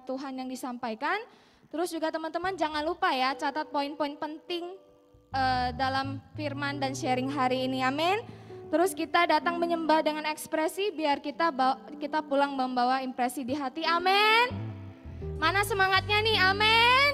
Tuhan yang disampaikan. Terus juga teman-teman jangan lupa ya catat poin-poin penting dalam firman dan sharing hari ini, amin. Terus kita datang menyembah dengan ekspresi biar kita pulang membawa impresi di hati, amin. Mana semangatnya nih, amin.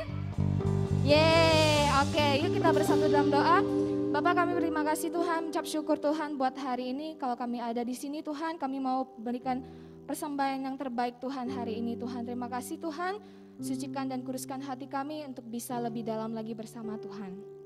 Yeay, oke, yuk kita bersatu dalam doa. Bapak, kami berterima kasih Tuhan, ucap syukur Tuhan buat hari ini. Kalau kami ada di sini Tuhan, kami mau berikan persembahan yang terbaik Tuhan hari ini Tuhan. Terima kasih Tuhan, sucikan dan kuduskan hati kami untuk bisa lebih dalam lagi bersama Tuhan.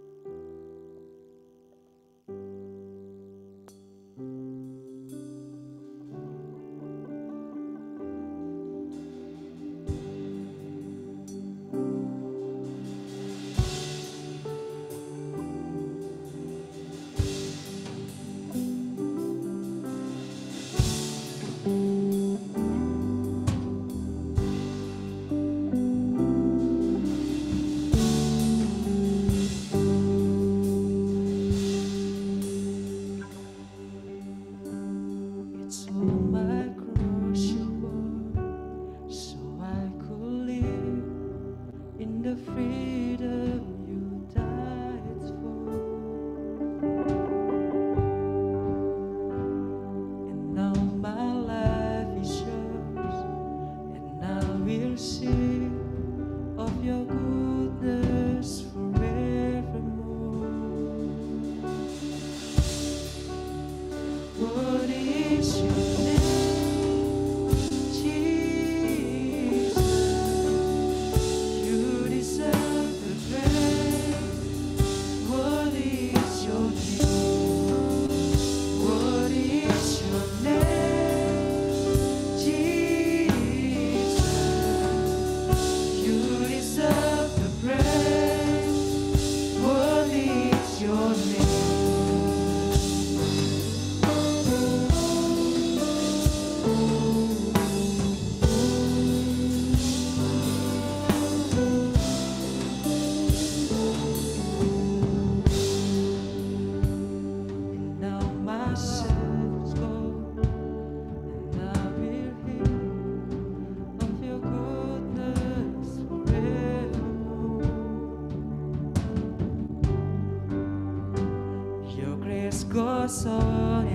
goes on,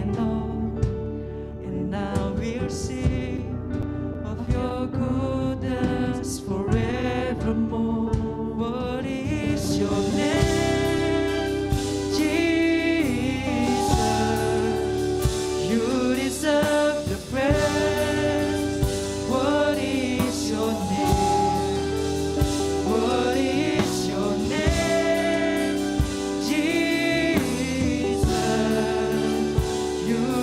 and I will sing of your goodness forevermore. What is your name, Jesus? You deserve the praise. What is your name? What is your name, Jesus? You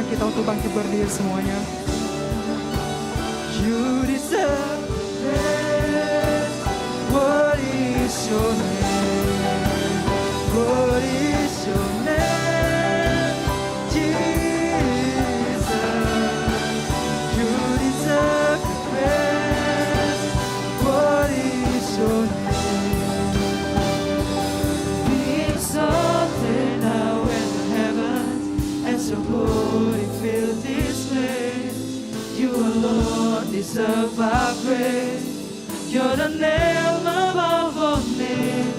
undang kita untuk bangkit berdiri semuanya. You deserve the praise. What is your name? What is your name? Jesus. You deserve the praise. What is your name? Be exalted now in the heavens, as your glory fill this place. You alone deserve our praise. You're the name above all names.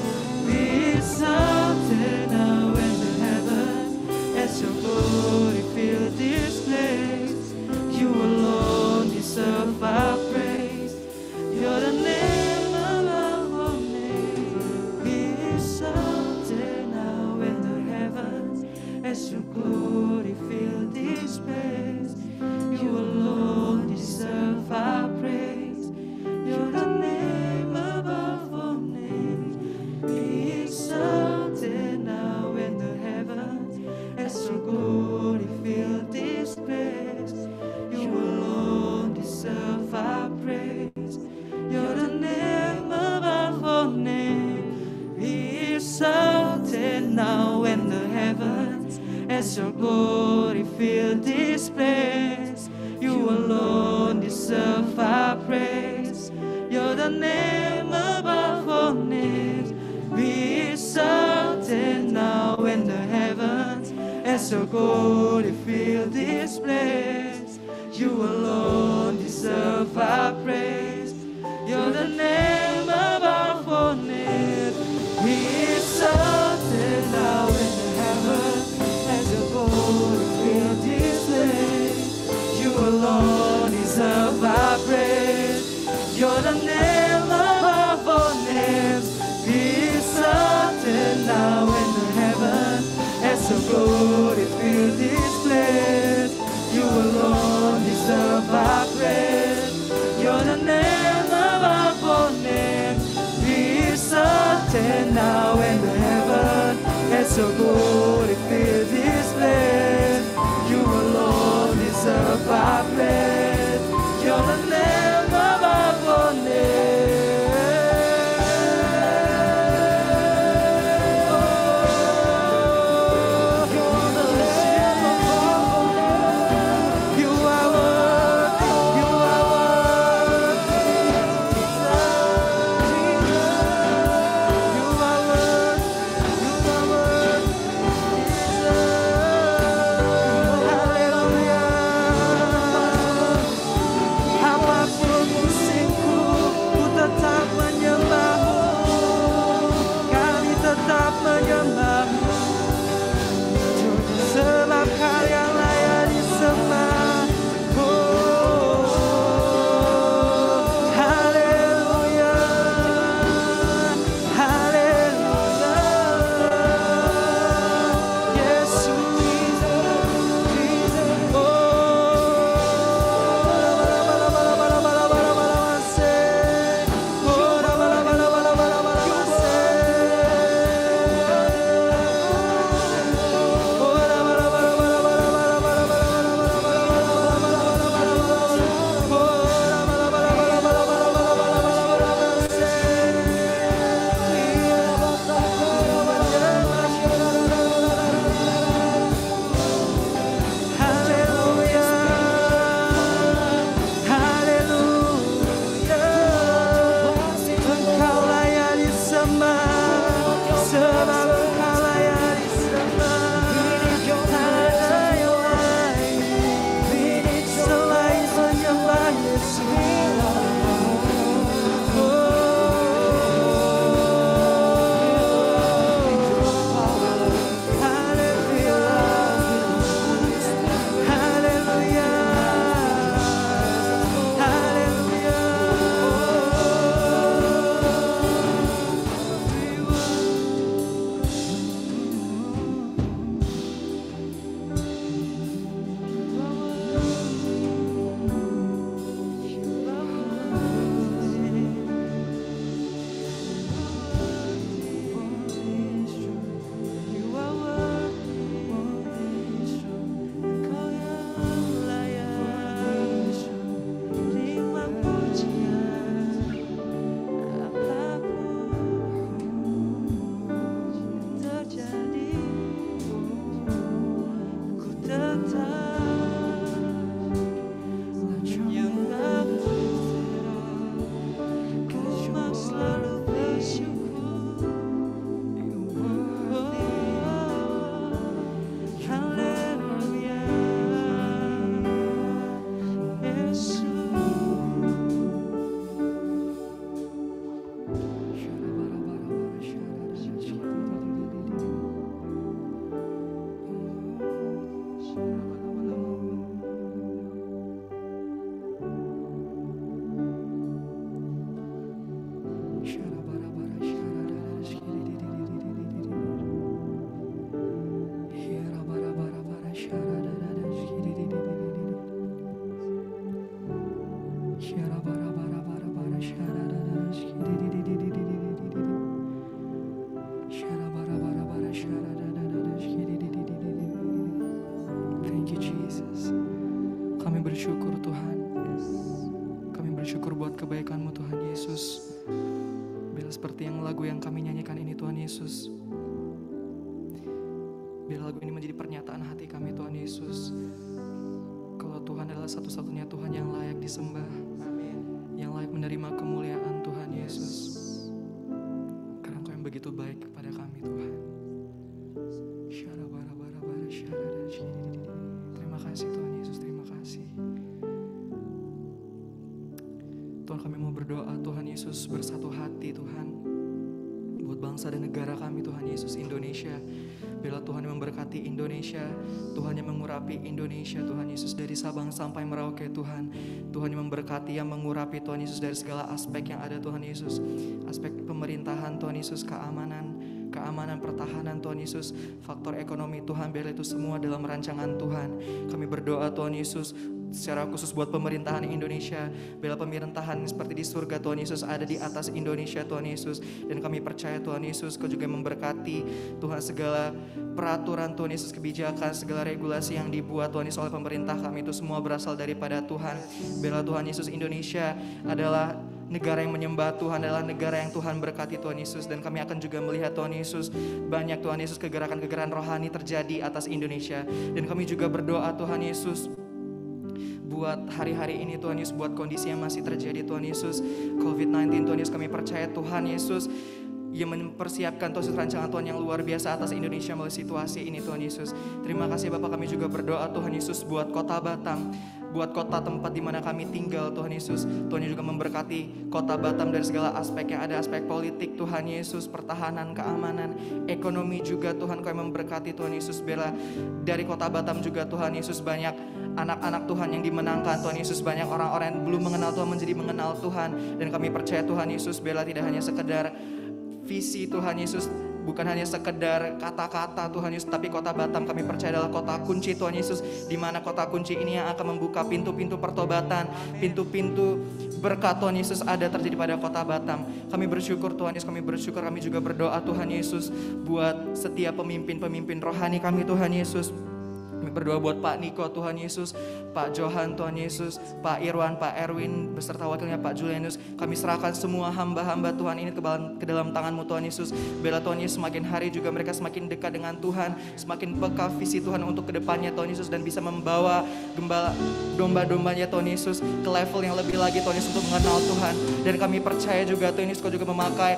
Be exalted now in the heavens, as your glory fill this place. You alone deserve our praise. You're the name above all names. Be exalted now in the heavens, as your glory fill this place. You alone deserve our praise. You're the name above all names. Be exalted now in the heavens, as your glory fill this place. You alone deserve our praise. You're the name above all names. Be exalted now in the heavens, as your glory fill this place. You alone deserve our praise. You're the name above all names. Be exalted now in the heavens, as your glory fill this place. You alone deserve our praise. You're the name above all names. Be exalted now in the heavens, as your glory fill this place. You alone deserve our praise. You're the name above all names. Be exalted now in the heavens, as your glory fill this place. You alone deserve our praise. You're the name above all names. Be exalted now in the heavens, as your glory fill this place. You alone deserve our praise. You're the name above all names. seperti yang lagu yang kami nyanyikan ini Tuhan Yesus. Biar lagu ini menjadi pernyataan hati kami Tuhan Yesus. Kalau Tuhan adalah satu-satunya Tuhan yang layak disembah, yang layak menerima kemuliaan Tuhan Yesus. Karena Engkau yang begitu baik kepada kami Tuhan. Terima kasih Tuhan Yesus, terima kasih. Tuhan, kami mau berdoa Tuhan Yesus bersatu hati Tuhan, buat bangsa dan negara kami Tuhan Yesus, Indonesia. Biarlah Tuhan yang memberkati Indonesia, Tuhan yang mengurapi Indonesia Tuhan Yesus, dari Sabang sampai Merauke Tuhan. Tuhan yang memberkati, yang mengurapi Tuhan Yesus dari segala aspek yang ada Tuhan Yesus. Aspek pemerintahan Tuhan Yesus, keamanan, pertahanan Tuhan Yesus, faktor ekonomi Tuhan, biarlah itu semua dalam rancangan Tuhan. Kami berdoa Tuhan Yesus secara khusus buat pemerintahan Indonesia. Biarlah pemerintahan seperti di surga Tuhan Yesus ada di atas Indonesia Tuhan Yesus. Dan kami percaya Tuhan Yesus Kau juga memberkati Tuhan segala peraturan Tuhan Yesus, kebijakan, segala regulasi yang dibuat Tuhan Yesus oleh pemerintah kami, itu semua berasal daripada Tuhan. Biarlah Tuhan Yesus Indonesia adalah negara yang menyembah Tuhan, adalah negara yang Tuhan berkati Tuhan Yesus. Dan kami akan juga melihat Tuhan Yesus, banyak Tuhan Yesus kegerakan-kegerakan rohani terjadi atas Indonesia. Dan kami juga berdoa Tuhan Yesus buat hari-hari ini Tuhan Yesus, buat kondisi yang masih terjadi Tuhan Yesus, COVID-19 Tuhan Yesus. Kami percaya Tuhan Yesus yang mempersiapkan Tuhan Yesus rancangan Tuhan yang luar biasa atas Indonesia melalui situasi ini Tuhan Yesus. Terima kasih Bapak, kami juga berdoa Tuhan Yesus buat kota Batam, buat kota tempat di mana kami tinggal Tuhan Yesus. Tuhan juga memberkati kota Batam dari segala aspek yang ada, aspek politik Tuhan Yesus, pertahanan, keamanan, ekonomi juga Tuhan Kau yang memberkati Tuhan Yesus. Biarlah dari kota Batam juga Tuhan Yesus banyak anak-anak Tuhan yang dimenangkan Tuhan Yesus, banyak orang-orang yang belum mengenal Tuhan menjadi mengenal Tuhan. Dan kami percaya Tuhan Yesus, biarlah tidak hanya sekedar visi Tuhan Yesus, bukan hanya sekedar kata-kata Tuhan Yesus, tapi kota Batam kami percaya adalah kota kunci Tuhan Yesus, di mana kota kunci ini yang akan membuka pintu-pintu pertobatan, pintu-pintu berkat Tuhan Yesus ada terjadi pada kota Batam. Kami bersyukur Tuhan Yesus, kami bersyukur, kami juga berdoa Tuhan Yesus buat setiap pemimpin-pemimpin rohani kami Tuhan Yesus. Kami berdoa buat Pak Niko Tuhan Yesus, Pak Johan Tuhan Yesus, Pak Irwan, Pak Erwin, beserta wakilnya Pak Julianus. Kami serahkan semua hamba-hamba Tuhan ini ke dalam tangan-Mu Tuhan Yesus. Biarlah Tuhan Yesus semakin hari juga mereka semakin dekat dengan Tuhan, semakin peka visi Tuhan untuk kedepannya Tuhan Yesus, dan bisa membawa gembala domba-dombanya Tuhan Yesus ke level yang lebih lagi Tuhan Yesus untuk mengenal Tuhan. Dan kami percaya juga Tuhan Yesus Kau juga memakai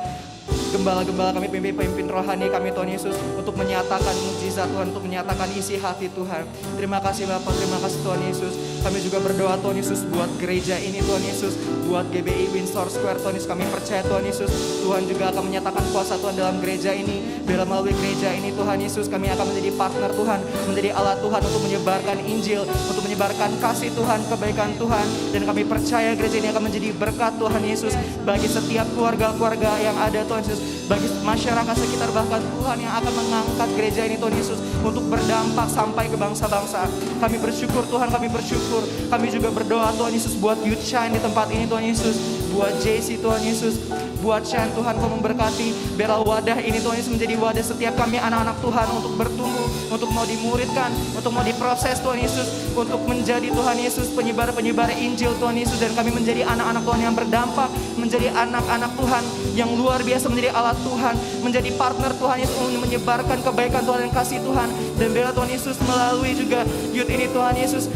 gembala-gembala kami, pemimpin rohani kami Tuhan Yesus, untuk menyatakan mukjizat Tuhan, untuk menyatakan isi hati Tuhan. Terima kasih Bapak, terima kasih Tuhan Yesus. Kami juga berdoa Tuhan Yesus buat gereja ini Tuhan Yesus, buat GBI Windsor Square Tuhan Yesus. Kami percaya Tuhan Yesus, Tuhan juga akan menyatakan kuasa Tuhan dalam gereja ini. Dalam melalui gereja ini Tuhan Yesus, kami akan menjadi partner Tuhan, menjadi alat Tuhan untuk menyebarkan Injil, untuk menyebarkan kasih Tuhan, kebaikan Tuhan. Dan kami percaya gereja ini akan menjadi berkat Tuhan Yesus bagi setiap keluarga-keluarga yang ada Tuhan Yesus, bagi masyarakat sekitar, bahkan Tuhan yang akan mengangkat gereja ini Tuhan Yesus untuk berdampak sampai ke bangsa-bangsa. Kami bersyukur Tuhan, kami bersyukur. Kami juga berdoa Tuhan Yesus buat Youth Shine di tempat ini Tuhan Yesus, buat JC Tuhan Yesus, buat Shine Tuhan Kau memberkati. Biarlah wadah ini Tuhan Yesus menjadi wadah setiap kami anak-anak Tuhan untuk bertumbuh, untuk mau dimuridkan, untuk mau diproses Tuhan Yesus, untuk menjadi Tuhan Yesus penyebar-penyebar Injil Tuhan Yesus. Dan kami menjadi anak-anak Tuhan yang berdampak, menjadi anak-anak Tuhan yang luar biasa, menjadi alat Tuhan, menjadi partner Tuhan Yesus untuk menyebarkan kebaikan Tuhan dan kasih Tuhan. Dan biarlah Tuhan Yesus melalui juga youth ini Tuhan Yesus,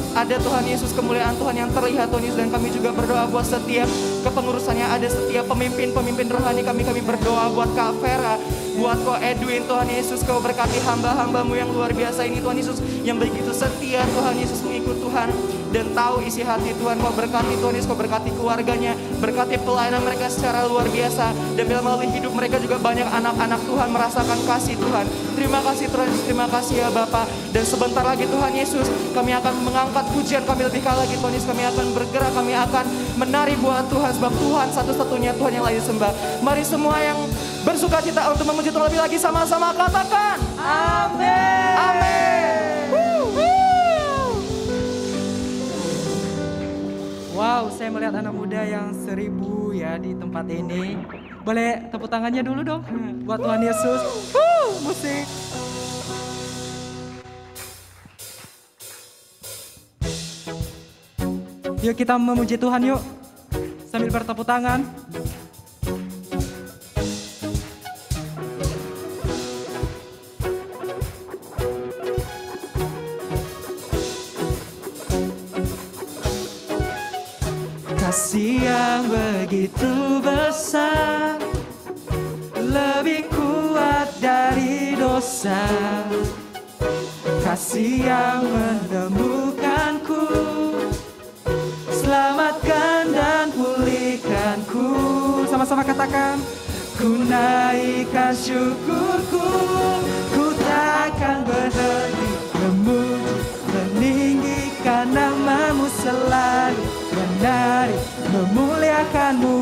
ada Tuhan Yesus kemuliaan Tuhan yang terlihat Tuhan Yesus. Dan kami juga berdoa buat setiap kepengurusannya, ada setiap pemimpin rohani kami berdoa buat Kak Vera, buat Ko Edwin Tuhan Yesus. Kau berkati hamba-hambamu yang luar biasa ini Tuhan Yesus, yang begitu setia Tuhan Yesus mengikut Tuhan dan tahu isi hati Tuhan. Kau berkati Tuhan Yesus, Kau berkati keluarganya, berkati pelayanan mereka secara luar biasa. Dan bila melalui hidup mereka juga banyak anak-anak Tuhan merasakan kasih Tuhan. Terima kasih Tuhan Yesus, terima kasih ya Bapak. Dan sebentar lagi Tuhan Yesus, kami akan mengangkat pujian kami lebih lagi Tuhan Yesus. Kami akan bergerak, kami akan menari buat Tuhan, sebab Tuhan satu-satunya Tuhan yang layak disembah. Mari semua yang bersuka cita untuk memuji Tuhan lebih lagi sama-sama katakan amin. Amin. Wow, saya melihat anak muda yang 1000 ya di tempat ini. Boleh tepuk tangannya dulu dong buat Tuhan Yesus. Musik. Yuk kita memuji Tuhan yuk, sambil bertepuk tangan. itu besar, lebih kuat dari dosa. Kasih yang menemukanku, selamatkan dan pulihkanku. Sama-sama katakan, ku naikkan syukurku, ku takkan berhenti memuji, meninggikan namamu selalu, menari memuliakanmu.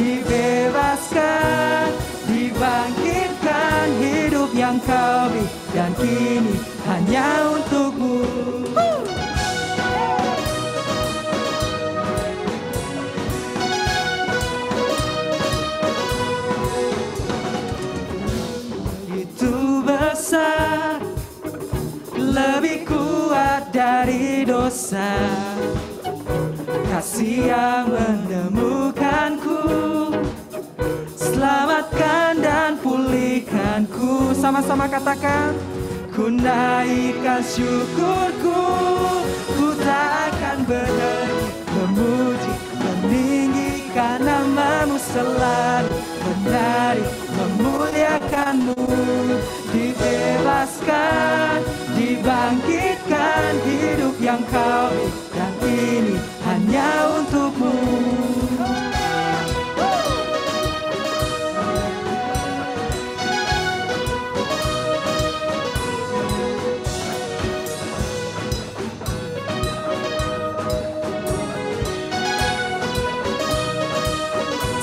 Dibebaskan, dibangkitkan, hidup yang kau beri dan kini hanya untukmu. Itu besar, lebih kuat dari dosa. Kasih yang menemukanku, selamatkan dan pulihkanku. Sama-sama katakan, ku naikkan syukurku, ku tak akan berhenti memuji, meninggikan namamu selalu, menari memuliakanmu. Dibebaskan, dibangkitkan, hidup yang kau beri dan ini hanya untukmu.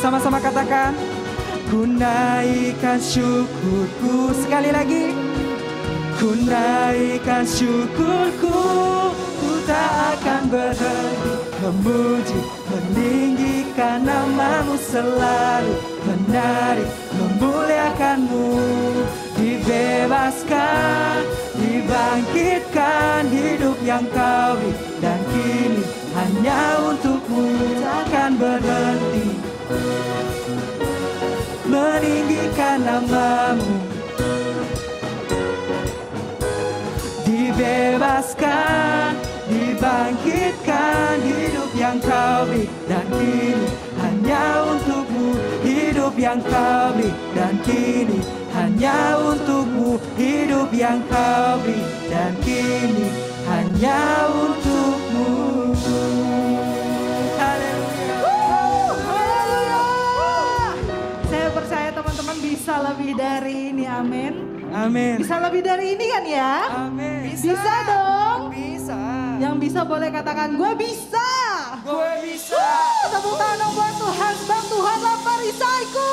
Sama-sama katakan, ku naikkan syukurku. Sekali lagi, ku naikkan syukurku, ku tak akan berhenti memuji, meninggikan namamu selalu, menari memuliakanmu. Dibebaskan, dibangkitkan, hidup yang kau beri dan kini hanya untukmu. Takkan berhenti meninggikan namamu. Dibebaskan, dibangkitkan, hidup yang kau beri dan kini hanya untukmu. Hidup yang kau beri dan kini hanya untukmu. Hidup yang kau beri dan kini hanya untukmu. Saya percaya teman-teman bisa lebih dari ini, amin. Amin. Bisa lebih dari ini kan ya? Amin. Bisa dong. Bisa. Yang bisa boleh katakan, gue bisa. Gue bisa. Tepuk tangan dong buat Tuhan, sebab Tuhanlah perisaiku.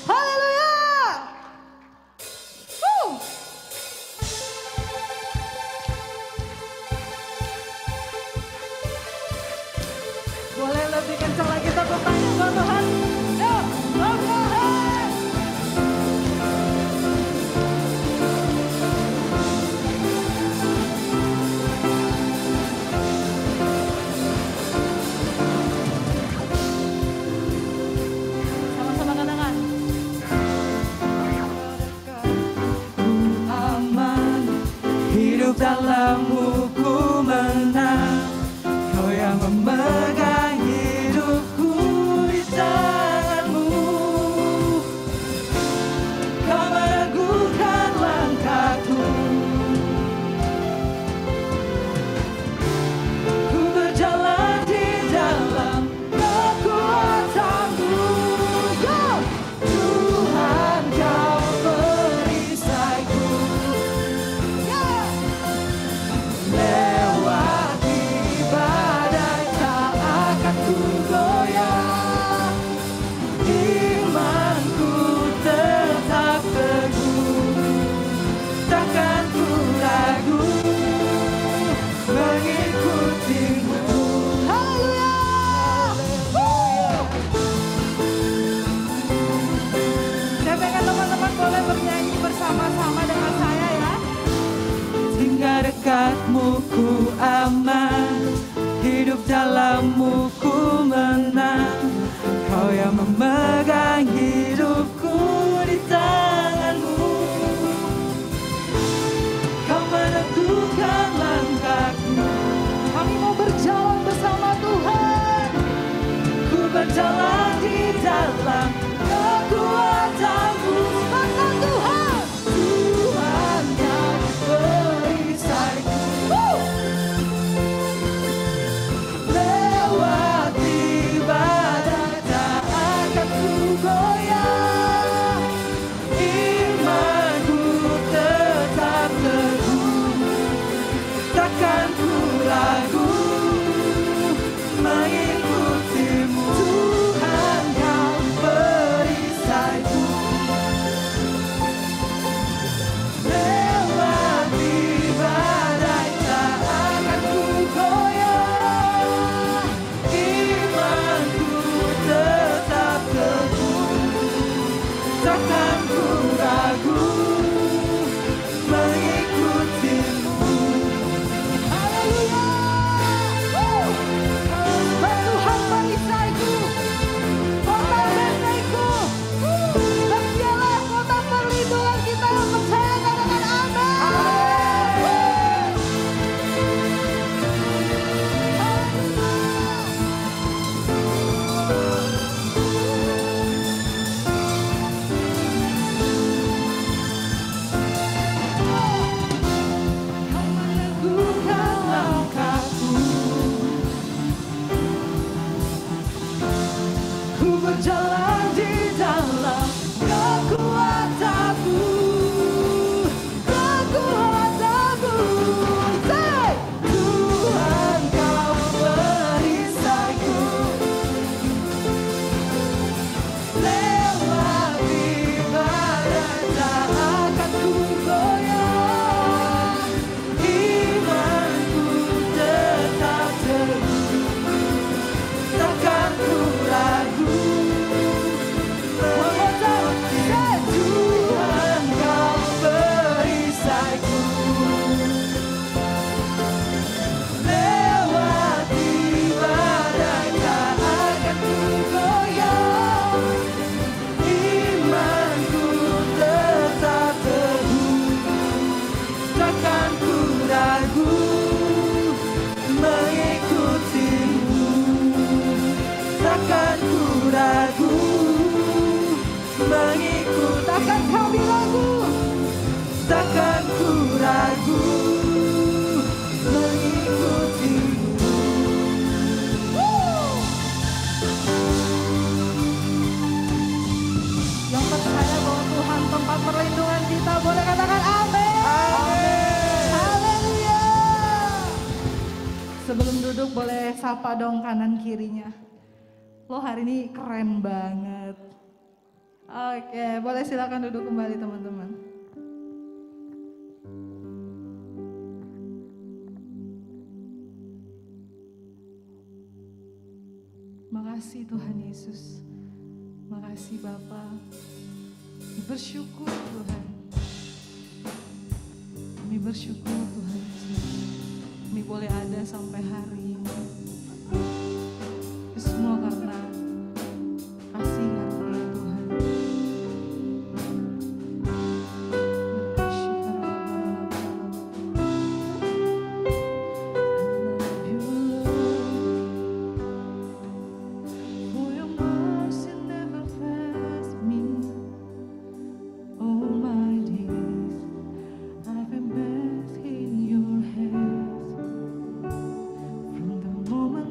Haleluya. Boleh lebih kencang lagi tepuk tangan buat Tuhan. Yuk, oke. Sama-sama katakan. Aman, hidup dalam hukuman. Kau yang memegang hidupku di tanganmu. Kau meneguhkan langkahku. Ku berjalan di dalam kekuatanmu. Tuhan, kau perisaiku. takkan ku ragu mengikutimu. Haleluya. Sebab Tuhan perisaiku, kota bentengku. Dan dialah kota perlindungan kita yang percaya, katakan amin. Kau meneguhkan langkahku, ku berjalan di dalam kekuatanmu, kekuatanmu. Say, Tuhan kau perisaiku, lewati badai tak akan ku goyah. Imanku tetap teguh, takkan ku ragu. Tuhan kau perisaiku, lewati badai tak akan ku goyah. Imanku tetap teguh, takkan ku ragu mengikutimu. Takkan ku ragu mengikut. Takkan kami ragu, takkan ku ragu mengikutimu. Yang percaya bahwa Tuhan tempat perlindungan kita, boleh katakan amin. Haleluya. Sebelum duduk boleh sapa dong kanan kirinya. Lo hari ini keren banget. Oke, boleh silakan duduk kembali teman-teman. Makasih Tuhan Yesus. Makasih Bapa. Kami bersyukur Tuhan. Kami bersyukur Tuhan Yesus. Kami boleh ada sampai hari ini. Itu semua karena kasih karunia Tuhan. For your mercy never fails me. All my days I've been back in your hands. From the moment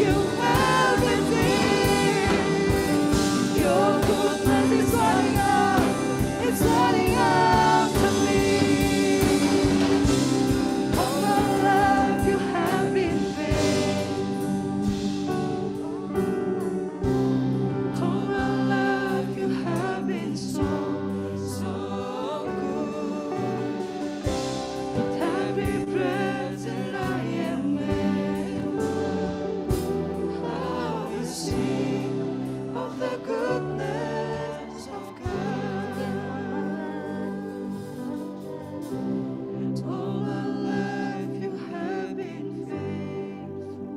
you everything. Your goodness is running out, it's running out to me. All my life you have been faithful. All my life you have been so good. With every breath that I am able, I will sing of the goodness of God. All my life you have been faithful.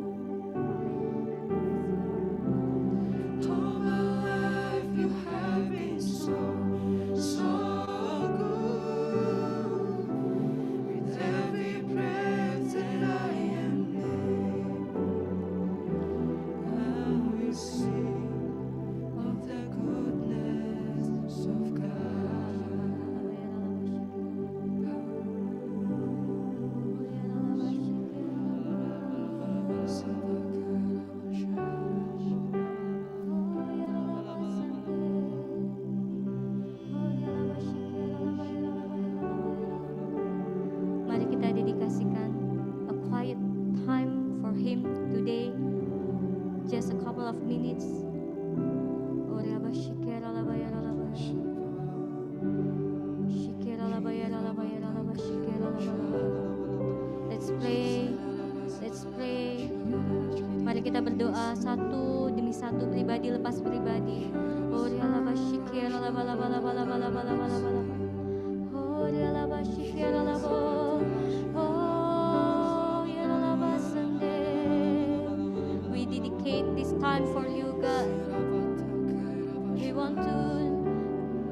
All my life you have been so good. With every breath that I am able, I will sing of the goodness of Mari kita dedikasikan a quiet time for Him today, just a couple of minutes. Let's pray, let's pray. Mari kita berdoa satu demi satu, pribadi lepas pribadi. We dedicate this time for you, God.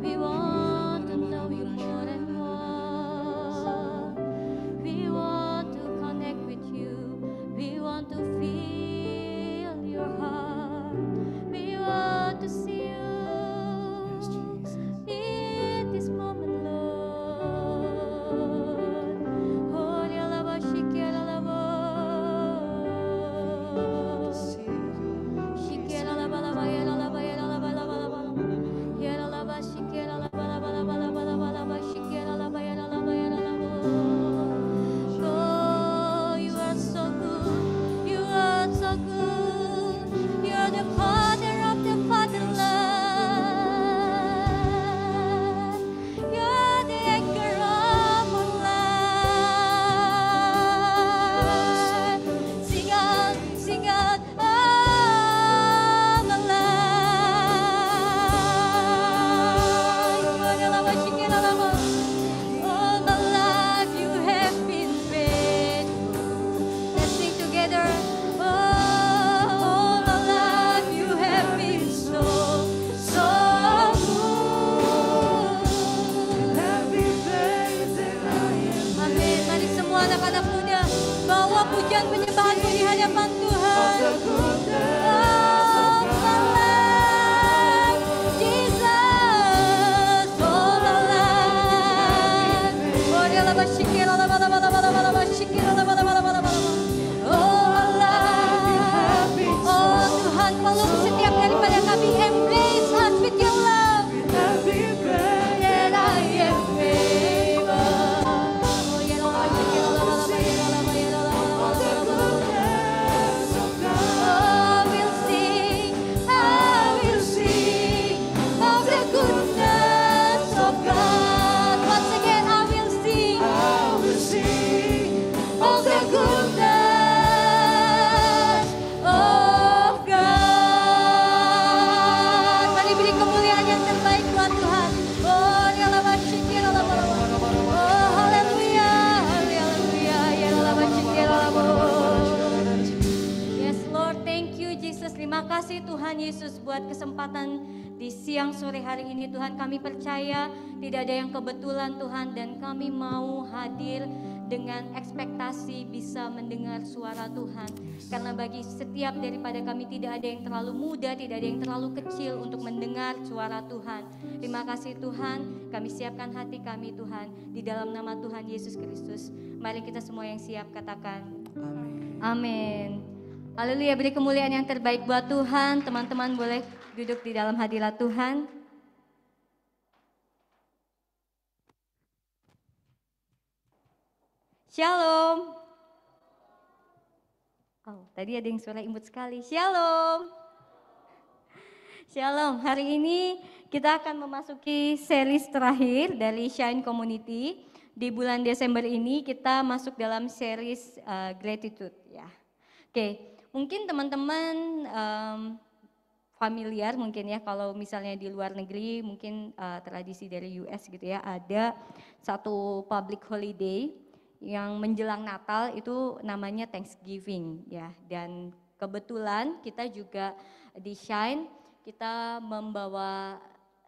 We want to know you more and more. We want to connect with you. We want to feel your heart. We want to see you in this moment, Lord. Oh, yalaba shikera labo. Shikera laba laba yala laba yala laba laba laba. Yala laba shikera laba laba laba laba laba laba shikera laba yala laba yala laba. Oh, you are so good. You are so good. You are the Father of the fatherless. You are the anchor of our life. Sing out, sing out, I'm alive. All my life you have been faithful. Let's sing together. All my life you have been so good. every breath that I am Amin. Mari semua anak-anak muda bawa pujian penyembahanmu di hadapan Tuhan. the goodness All my life, Jesus, all my life. Oh, dia laba shikira laba laba laba laba laba shikira laba laba laba laba laba. Oh, my life. Oh Tuhan, tolong setiap daripada kami embrace us with your love. every breath That I am able. Oh, ya laba shikira laba laba ya laba ya laba laba laba laba. goodness of God. I will sing of the goodness of God. Once again, I will sing I will sing of the goodness of God. Mari beri kemuliaan yang terbaik buat Tuhan. Oh, ya lama syukur, lama lama. Oh, haleluya, haleluya, ya lama syukur, lama. Yes Lord, thank you Jesus. Terima kasih Tuhan Yesus buat kesempatan di siang sore hari ini Tuhan. Kami percaya tidak ada yang kebetulan Tuhan, dan kami mau hadir dengan ekspektasi bisa mendengar suara Tuhan. Karena bagi setiap daripada kami tidak ada yang terlalu muda, tidak ada yang terlalu kecil untuk mendengar suara Tuhan. Terima kasih Tuhan, kami siapkan hati kami Tuhan, di dalam nama Tuhan Yesus Kristus. Mari kita semua yang siap katakan Amin. amin. Haleluya, beri kemuliaan yang terbaik buat Tuhan. Teman-teman boleh duduk di dalam hadirat Tuhan. Shalom. Oh, tadi ada yang suara imut sekali. Shalom. Shalom, hari ini kita akan memasuki series terakhir dari Shine Community. Di bulan Desember ini kita masuk dalam series Gratitude ya. Oke, mungkin teman-teman familiar mungkin ya kalau misalnya di luar negeri mungkin tradisi dari US gitu ya, ada satu public holiday yang menjelang Natal itu namanya Thanksgiving ya. Dan kebetulan kita juga di Shine kita membawa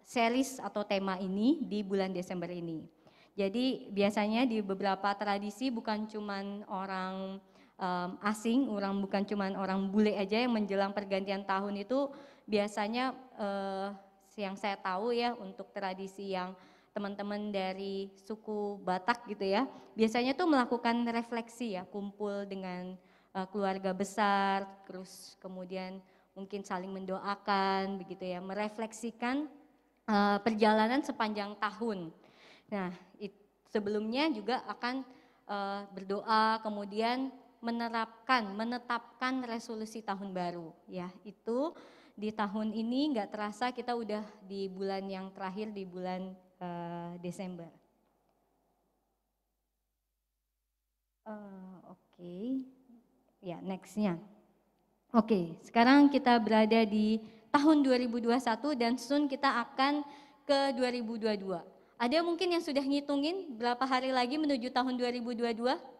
series atau tema ini di bulan Desember ini. Jadi biasanya di beberapa tradisi bukan cuman orang asing, bukan cuman orang bule aja yang menjelang pergantian tahun itu biasanya yang saya tahu ya untuk tradisi yang teman-teman dari suku Batak gitu ya, biasanya tuh melakukan refleksi ya, kumpul dengan keluarga besar, terus kemudian mungkin saling mendoakan begitu ya, merefleksikan perjalanan sepanjang tahun. Nah, sebelumnya juga akan berdoa, kemudian menetapkan resolusi tahun baru ya. Itu di tahun ini nggak terasa kita udah di bulan yang terakhir, di bulan Desember. Oke. Ya, nextnya. Oke, sekarang kita berada di tahun 2021 dan soon kita akan ke 2022. Ada mungkin yang sudah ngitungin berapa hari lagi menuju tahun 2022?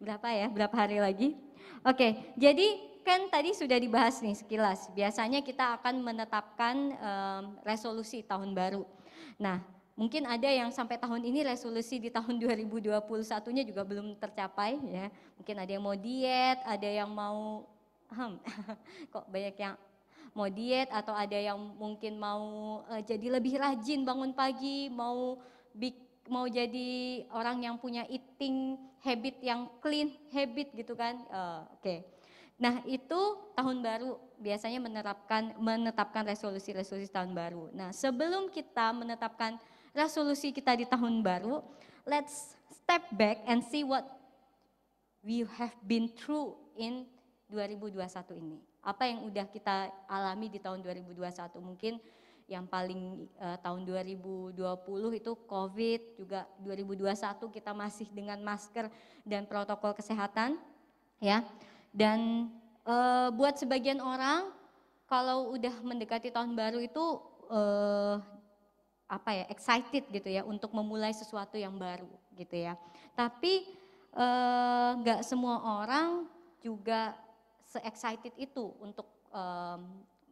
Berapa ya? Berapa hari lagi? Oke, jadi kan tadi sudah dibahas nih sekilas. Biasanya kita akan menetapkan resolusi tahun baru. Nah, mungkin ada yang sampai tahun ini resolusi di tahun 2021-nya juga belum tercapai ya. Mungkin ada yang mau diet, ada yang mau kok banyak yang mau diet, atau ada yang mungkin mau jadi lebih rajin bangun pagi, mau jadi orang yang punya eating habit yang clean habit gitu kan. Oke. Nah, itu tahun baru biasanya menetapkan resolusi tahun baru. Nah, sebelum kita menetapkan resolusi kita di tahun baru, let's step back and see what we have been through in 2021 ini. Apa yang udah kita alami di tahun 2021, mungkin yang paling tahun 2020 itu COVID, juga 2021 kita masih dengan masker dan protokol kesehatan ya. Dan buat sebagian orang kalau udah mendekati tahun baru itu excited gitu ya untuk memulai sesuatu yang baru gitu ya. Tapi nggak semua orang juga se-excited itu untuk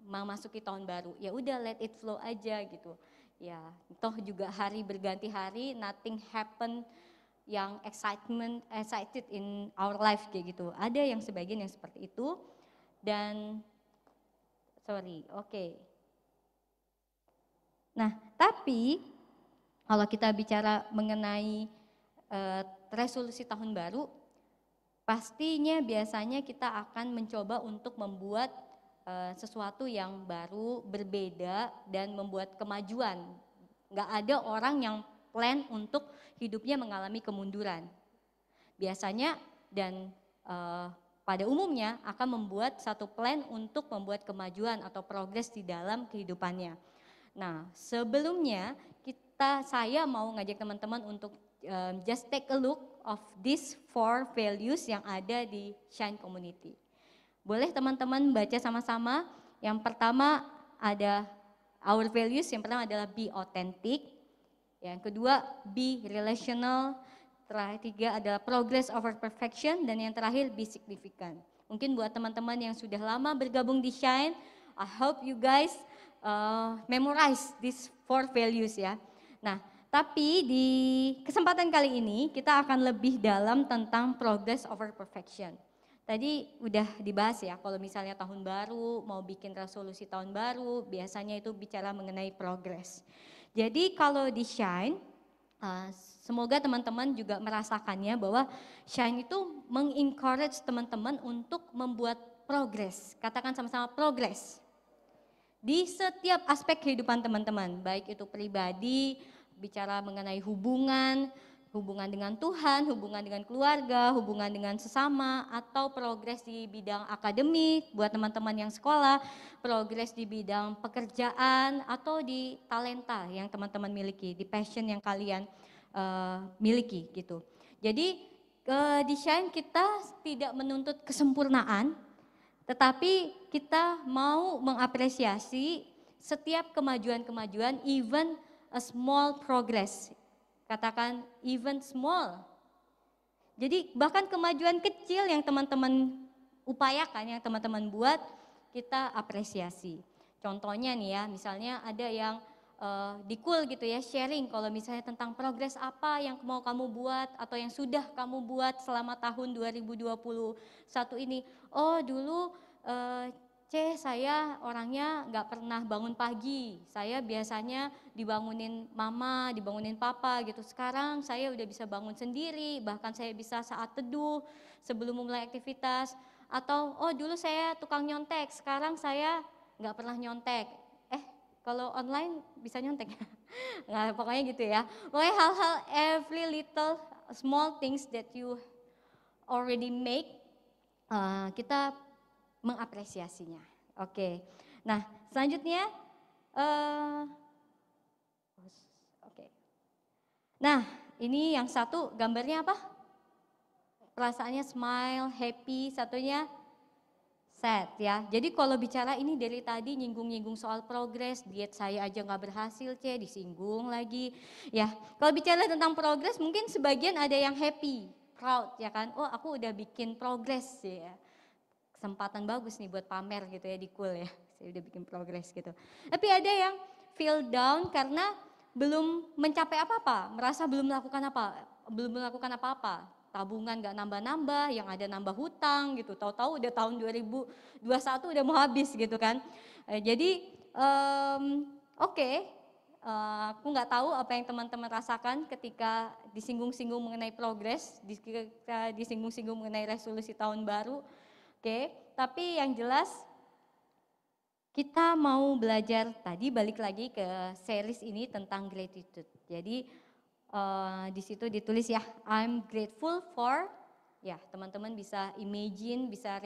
memasuki tahun baru. Ya udah, let it flow aja gitu. Ya, toh juga hari berganti hari, nothing happen yang excited in our life kayak gitu. Ada yang sebagian yang seperti itu. Dan Nah, tapi kalau kita bicara mengenai resolusi tahun baru, pastinya biasanya kita akan mencoba untuk membuat sesuatu yang baru, berbeda, dan membuat kemajuan. Nggak ada orang yang plan untuk hidupnya mengalami kemunduran. Biasanya dan pada umumnya akan membuat satu plan untuk membuat kemajuan atau progres di dalam kehidupannya. Nah, sebelumnya saya mau ngajak teman-teman untuk just take a look of these 4 values yang ada di Shine Community. Boleh teman-teman baca sama-sama. Yang pertama ada our values, yang pertama adalah be authentic. Yang kedua be relational. Ketiga adalah progress over perfection. Dan yang terakhir be significant. Mungkin buat teman-teman yang sudah lama bergabung di Shine, I hope you guys memorize these 4 values ya. Nah, tapi di kesempatan kali ini kita akan lebih dalam tentang progress over perfection. Tadi udah dibahas ya, kalau misalnya tahun baru, mau bikin resolusi tahun baru, biasanya itu bicara mengenai progress. Jadi kalau di Shine, Semoga teman-teman juga merasakannya bahwa Shine itu mengencourage teman-teman untuk membuat progres. Katakan sama-sama progres. Di setiap aspek kehidupan teman-teman, baik itu pribadi, bicara mengenai hubungan dengan Tuhan, hubungan dengan keluarga, hubungan dengan sesama, atau progres di bidang akademik buat teman-teman yang sekolah, progres di bidang pekerjaan, atau di talenta yang teman-teman miliki, di passion yang kalian miliki gitu. Jadi di Shine kita tidak menuntut kesempurnaan, tetapi kita mau mengapresiasi setiap kemajuan-kemajuan, even a small progress. Katakan even small. Jadi bahkan kemajuan kecil yang teman-teman upayakan, yang teman-teman buat, kita apresiasi. Contohnya nih ya, misalnya ada yang di Cool gitu ya, sharing kalau misalnya tentang progres apa yang mau kamu buat atau yang sudah kamu buat selama tahun 2021 ini. Oh dulu saya orangnya nggak pernah bangun pagi, saya biasanya dibangunin mama, dibangunin papa gitu. Sekarang saya udah bisa bangun sendiri, bahkan saya bisa saat teduh sebelum memulai aktivitas. Atau oh dulu saya tukang nyontek, sekarang saya nggak pernah nyontek. Kalau online bisa nyontek, nah, pokoknya gitu ya. Pokoknya hal-hal every little small things that you already make, kita mengapresiasinya. Oke. Nah selanjutnya, oke. Nah ini yang satu gambarnya apa? Perasaannya smile, happy, satunya sad ya. Jadi kalau bicara ini dari tadi nyinggung-nyinggung soal progres, diet saya aja nggak berhasil, disinggung lagi. Ya, kalau bicara tentang progres mungkin sebagian ada yang happy, proud ya kan. Oh aku udah bikin progres ya. Kesempatan bagus nih buat pamer gitu ya di Cool ya. Saya udah bikin progres gitu. Tapi ada yang feel down karena belum mencapai apa-apa, merasa belum melakukan apa-apa. Tabungan gak nambah-nambah, yang ada nambah hutang gitu. Tahu-tahu udah tahun 2021 udah mau habis gitu kan. Jadi oke. Aku nggak tahu apa yang teman-teman rasakan ketika disinggung-singgung mengenai progres, ketika disinggung-singgung mengenai resolusi tahun baru. Oke, tapi yang jelas kita mau belajar tadi balik lagi ke series ini tentang gratitude. Jadi di situ ditulis ya, I'm grateful for, ya teman-teman bisa imagine, bisa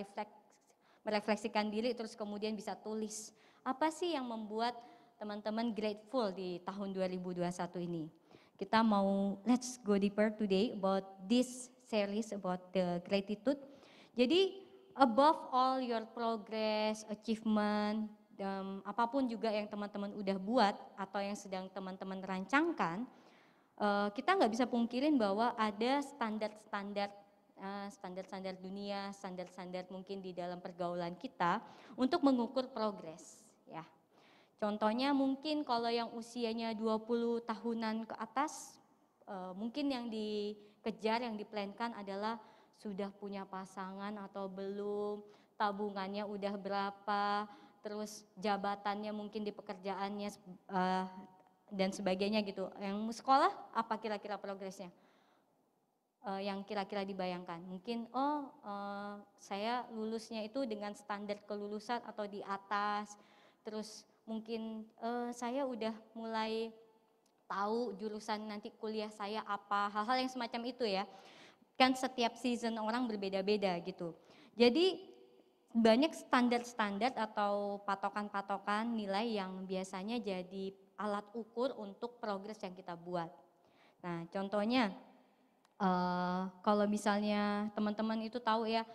merefleksikan diri, terus kemudian bisa tulis apa sih yang membuat teman-teman grateful di tahun 2021 ini. Kita mau let's go deeper today about this series about the gratitude. Jadi above all your progress, achievement, apapun juga yang teman-teman udah buat atau yang sedang teman-teman rancangkan, kita nggak bisa pungkirin bahwa ada standar-standar dunia, standar-standar mungkin di dalam pergaulan kita untuk mengukur progres ya. Contohnya mungkin kalau yang usianya 20 tahunan ke atas, mungkin yang dikejar, yang diplankan adalah sudah punya pasangan atau belum, tabungannya udah berapa, terus jabatannya mungkin di pekerjaannya dan sebagainya gitu. Yang sekolah apa kira-kira progresnya? Yang kira-kira dibayangkan. Mungkin saya lulusnya itu dengan standar kelulusan atau di atas. Terus mungkin saya udah mulai tahu jurusan nanti kuliah saya apa. Hal-hal yang semacam itu ya. Kan setiap season orang berbeda-beda gitu. Jadi banyak standar-standar atau patokan-patokan nilai yang biasanya jadi alat ukur untuk progres yang kita buat. Nah contohnya kalau misalnya teman-teman itu tahu ya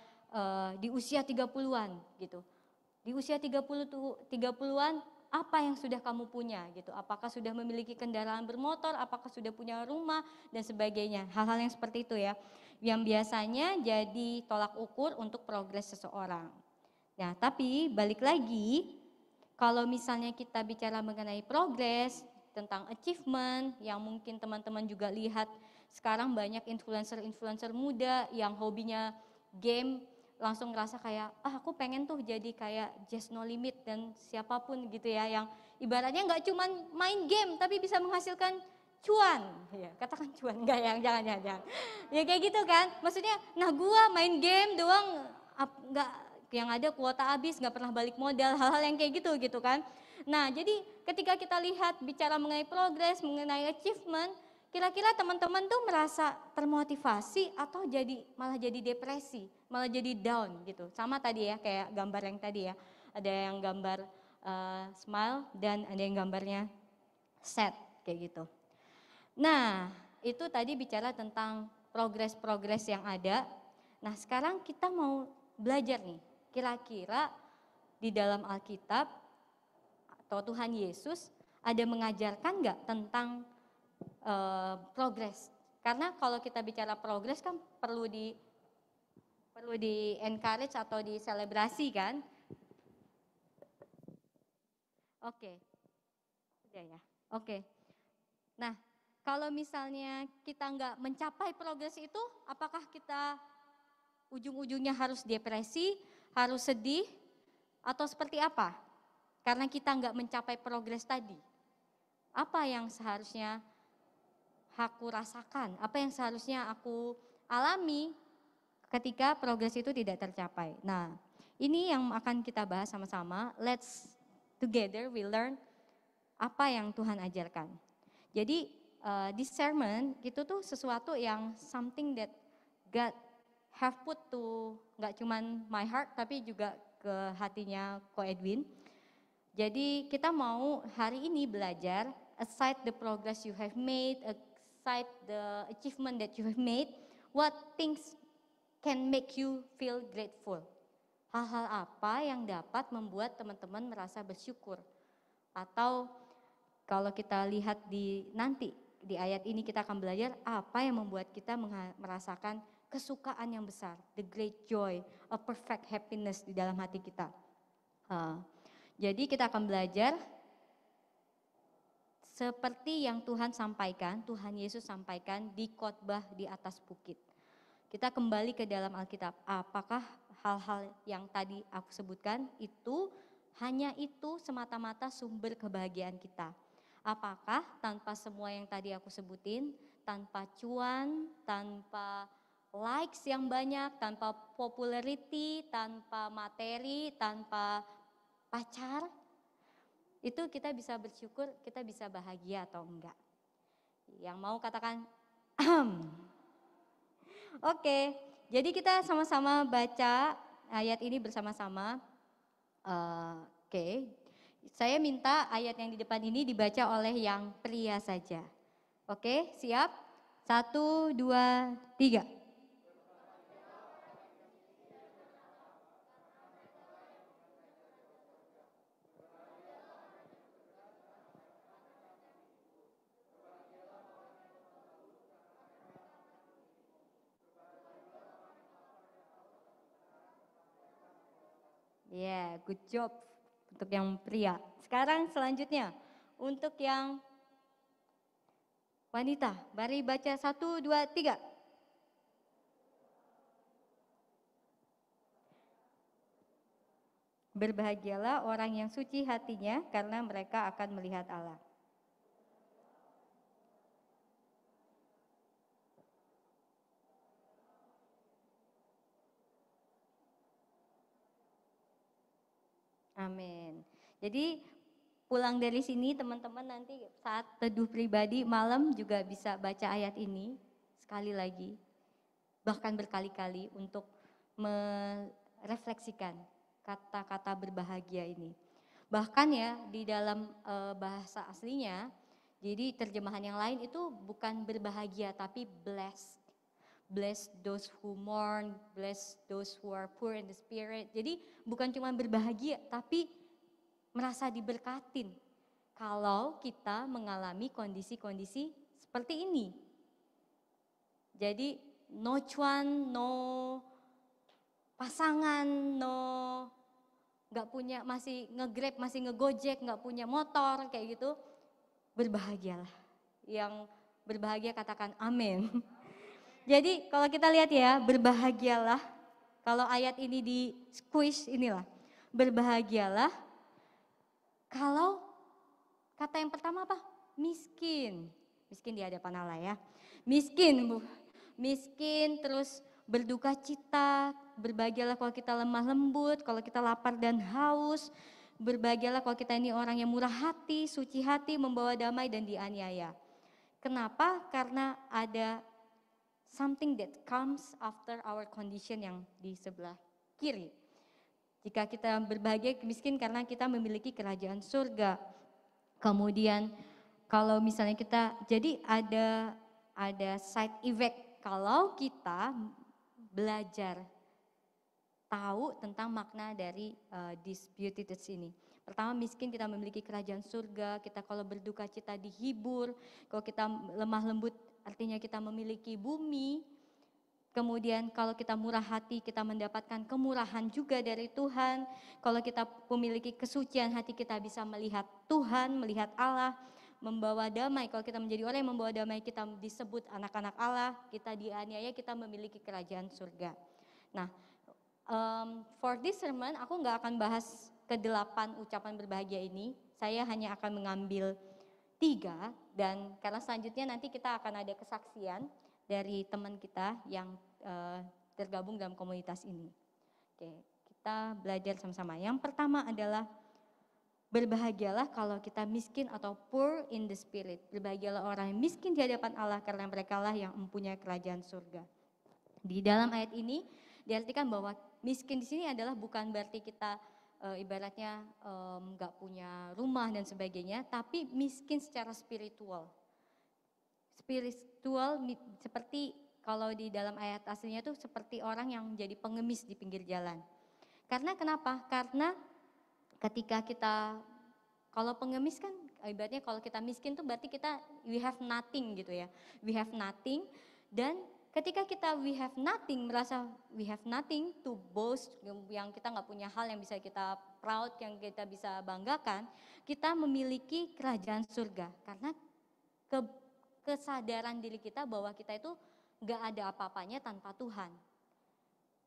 di usia 30-an gitu. Di usia 30-an apa yang sudah kamu punya gitu. Apakah sudah memiliki kendaraan bermotor, apakah sudah punya rumah dan sebagainya. Hal-hal yang seperti itu ya. Yang biasanya jadi tolak ukur untuk progres seseorang. Nah tapi balik lagi, kalau misalnya kita bicara mengenai progres, tentang achievement, yang mungkin teman-teman juga lihat sekarang banyak influencer-influencer muda yang hobinya game, langsung ngerasa kayak, aku pengen tuh jadi kayak Just No Limit dan siapapun gitu ya, yang ibaratnya nggak cuma main game, tapi bisa menghasilkan cuan, ya katakan cuan, enggak ya, jangan. Ya kayak gitu kan, maksudnya, nah gua main game doang, enggak, yang ada kuota habis, nggak pernah balik modal, hal-hal yang kayak gitu kan. Nah jadi ketika kita lihat bicara mengenai progres, mengenai achievement, kira-kira teman-teman tuh merasa termotivasi atau malah jadi depresi, malah jadi down gitu. Sama tadi ya, kayak gambar yang tadi ya, ada yang gambar smile dan ada yang gambarnya sad kayak gitu. Nah, itu tadi bicara tentang progres-progres yang ada. Nah, sekarang kita mau belajar nih, kira-kira di dalam Alkitab atau Tuhan Yesus ada mengajarkan nggak tentang progres? Karena kalau kita bicara progres kan perlu di encourage atau diselebrasi kan? Oke, udah ya. Oke. Nah, kalau misalnya kita nggak mencapai progres itu, apakah kita ujung-ujungnya harus depresi, harus sedih, atau seperti apa? Karena kita nggak mencapai progres tadi. Apa yang seharusnya aku rasakan? Apa yang seharusnya aku alami ketika progres itu tidak tercapai? Nah, ini yang akan kita bahas sama-sama. Let's together we learn apa yang Tuhan ajarkan. Jadi this sermon itu tuh sesuatu yang something that God have put to nggak cuman my heart tapi juga ke hatinya Ko Edwin. Jadi kita mau hari ini belajar aside the progress you have made, aside the achievement that you have made, what things can make you feel grateful. Hal-hal apa yang dapat membuat teman-teman merasa bersyukur. Atau kalau kita lihat nanti di ayat ini kita akan belajar apa yang membuat kita merasakan kesukaan yang besar, the great joy, a perfect happiness di dalam hati kita. Jadi kita akan belajar seperti yang Tuhan sampaikan, Tuhan Yesus sampaikan di khotbah di atas bukit. Kita kembali ke dalam Alkitab, apakah hal-hal yang tadi aku sebutkan hanya itu semata-mata sumber kebahagiaan kita? Apakah tanpa semua yang tadi aku sebutin, tanpa cuan, tanpa likes yang banyak, tanpa popularity, tanpa materi, tanpa pacar, itu kita bisa bersyukur, kita bisa bahagia atau enggak? Yang mau katakan Oke, jadi kita sama-sama baca ayat ini bersama-sama. Oke, saya minta ayat yang di depan ini dibaca oleh yang pria saja. Oke, siap? 1, 2, 3. Yeah, good job untuk yang pria. Sekarang selanjutnya untuk yang wanita. Mari baca 1, 2, 3. Berbahagialah orang yang suci hatinya karena mereka akan melihat Allah. Amin. Jadi pulang dari sini teman-teman nanti saat teduh pribadi malam juga bisa baca ayat ini sekali lagi. Bahkan berkali-kali untuk merefleksikan kata-kata berbahagia ini. Bahkan ya di dalam bahasa aslinya, jadi terjemahan yang lain itu bukan berbahagia tapi blessed. Bless those who mourn, bless those who are poor in the spirit. Jadi bukan cuma berbahagia, tapi merasa diberkatin. Kalau kita mengalami kondisi-kondisi seperti ini. Jadi no cuan, no pasangan, no nggak punya, masih nge-Grab, masih nge-Gojek, nggak punya motor kayak gitu. Berbahagialah. Yang berbahagia katakan amin. Jadi kalau kita lihat ya, berbahagialah, kalau ayat ini di squish inilah, berbahagialah kalau kata yang pertama apa? Miskin. Miskin di hadapan Allah ya. Miskin, Bu. Miskin terus berduka cita, berbahagialah kalau kita lemah lembut, kalau kita lapar dan haus. Berbahagialah kalau kita ini orang yang murah hati, suci hati, membawa damai dan dianiaya. Kenapa? Karena ada something that comes after our condition yang di sebelah kiri. Jika kita berbahagia miskin karena kita memiliki kerajaan surga. Kemudian kalau misalnya kita, jadi ada side effect kalau kita belajar tahu tentang makna dari this Beatitudes ini. Pertama, miskin kita memiliki kerajaan surga, kita kalau berduka cita dihibur, kalau kita lemah lembut artinya kita memiliki bumi. Kemudian kalau kita murah hati kita mendapatkan kemurahan juga dari Tuhan. Kalau kita memiliki kesucian hati kita bisa melihat Tuhan, melihat Allah, membawa damai. Kalau kita menjadi orang yang membawa damai kita disebut anak-anak Allah, kita dianiaya, kita memiliki kerajaan surga. Nah, for this sermon aku nggak akan bahas ke-8 ucapan berbahagia ini. Saya hanya akan mengambil 3 dan karena selanjutnya nanti kita akan ada kesaksian dari teman kita yang tergabung dalam komunitas ini. Oke, kita belajar sama-sama. Yang pertama adalah berbahagialah kalau kita miskin atau poor in the spirit. Berbahagialah orang yang miskin di hadapan Allah karena merekalah yang mempunyai kerajaan surga. Di dalam ayat ini diartikan bahwa miskin di sini adalah bukan berarti kita ibaratnya nggak punya rumah dan sebagainya, tapi miskin secara spiritual. Spiritual seperti kalau di dalam ayat aslinya tuh seperti orang yang jadi pengemis di pinggir jalan. Karena kenapa? Karena ketika kita, kalau pengemis kan ibaratnya kalau kita miskin tuh berarti kita we have nothing gitu ya. We have nothing dan ketika kita we have nothing, merasa we have nothing to boast, yang kita nggak punya hal yang bisa kita proud, yang kita bisa banggakan, kita memiliki kerajaan surga. Karena kesadaran diri kita bahwa kita itu nggak ada apa-apanya tanpa Tuhan.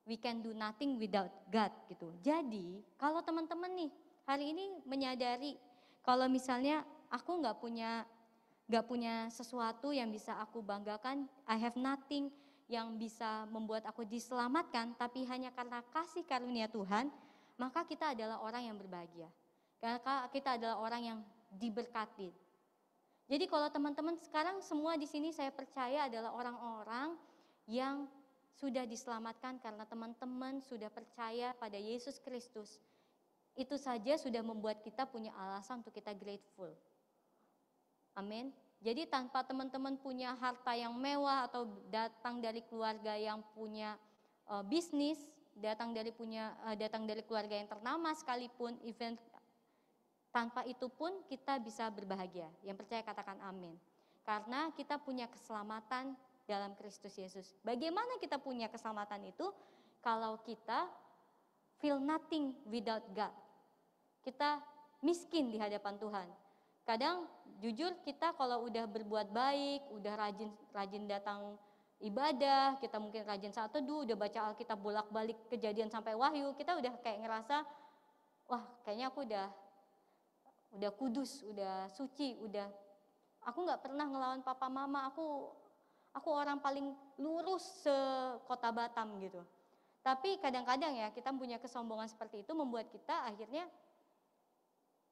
We can do nothing without God gitu. Jadi kalau teman-teman nih hari ini menyadari kalau misalnya aku nggak punya sesuatu yang bisa aku banggakan, I have nothing yang bisa membuat aku diselamatkan, tapi hanya karena kasih karunia Tuhan, maka kita adalah orang yang berbahagia. Karena kita adalah orang yang diberkati. Jadi kalau teman-teman sekarang semua di sini saya percaya adalah orang-orang yang sudah diselamatkan karena teman-teman sudah percaya pada Yesus Kristus. Itu saja sudah membuat kita punya alasan untuk kita grateful. Amin. Jadi tanpa teman-teman punya harta yang mewah atau datang dari keluarga yang punya bisnis, datang dari keluarga yang ternama sekalipun, even tanpa itu pun kita bisa berbahagia. Yang percaya katakan amin. Karena kita punya keselamatan dalam Kristus Yesus. Bagaimana kita punya keselamatan itu? Kalau kita feel nothing without God. Kita miskin di hadapan Tuhan. Kadang jujur kita kalau udah berbuat baik, udah rajin datang ibadah, kita mungkin rajin saat teduh, udah baca Alkitab bolak-balik Kejadian sampai Wahyu, kita udah kayak ngerasa, wah kayaknya aku udah kudus, udah suci, aku nggak pernah ngelawan papa mama, aku orang paling lurus se-Kota Batam gitu. Tapi kadang-kadang ya kita punya kesombongan seperti itu membuat kita akhirnya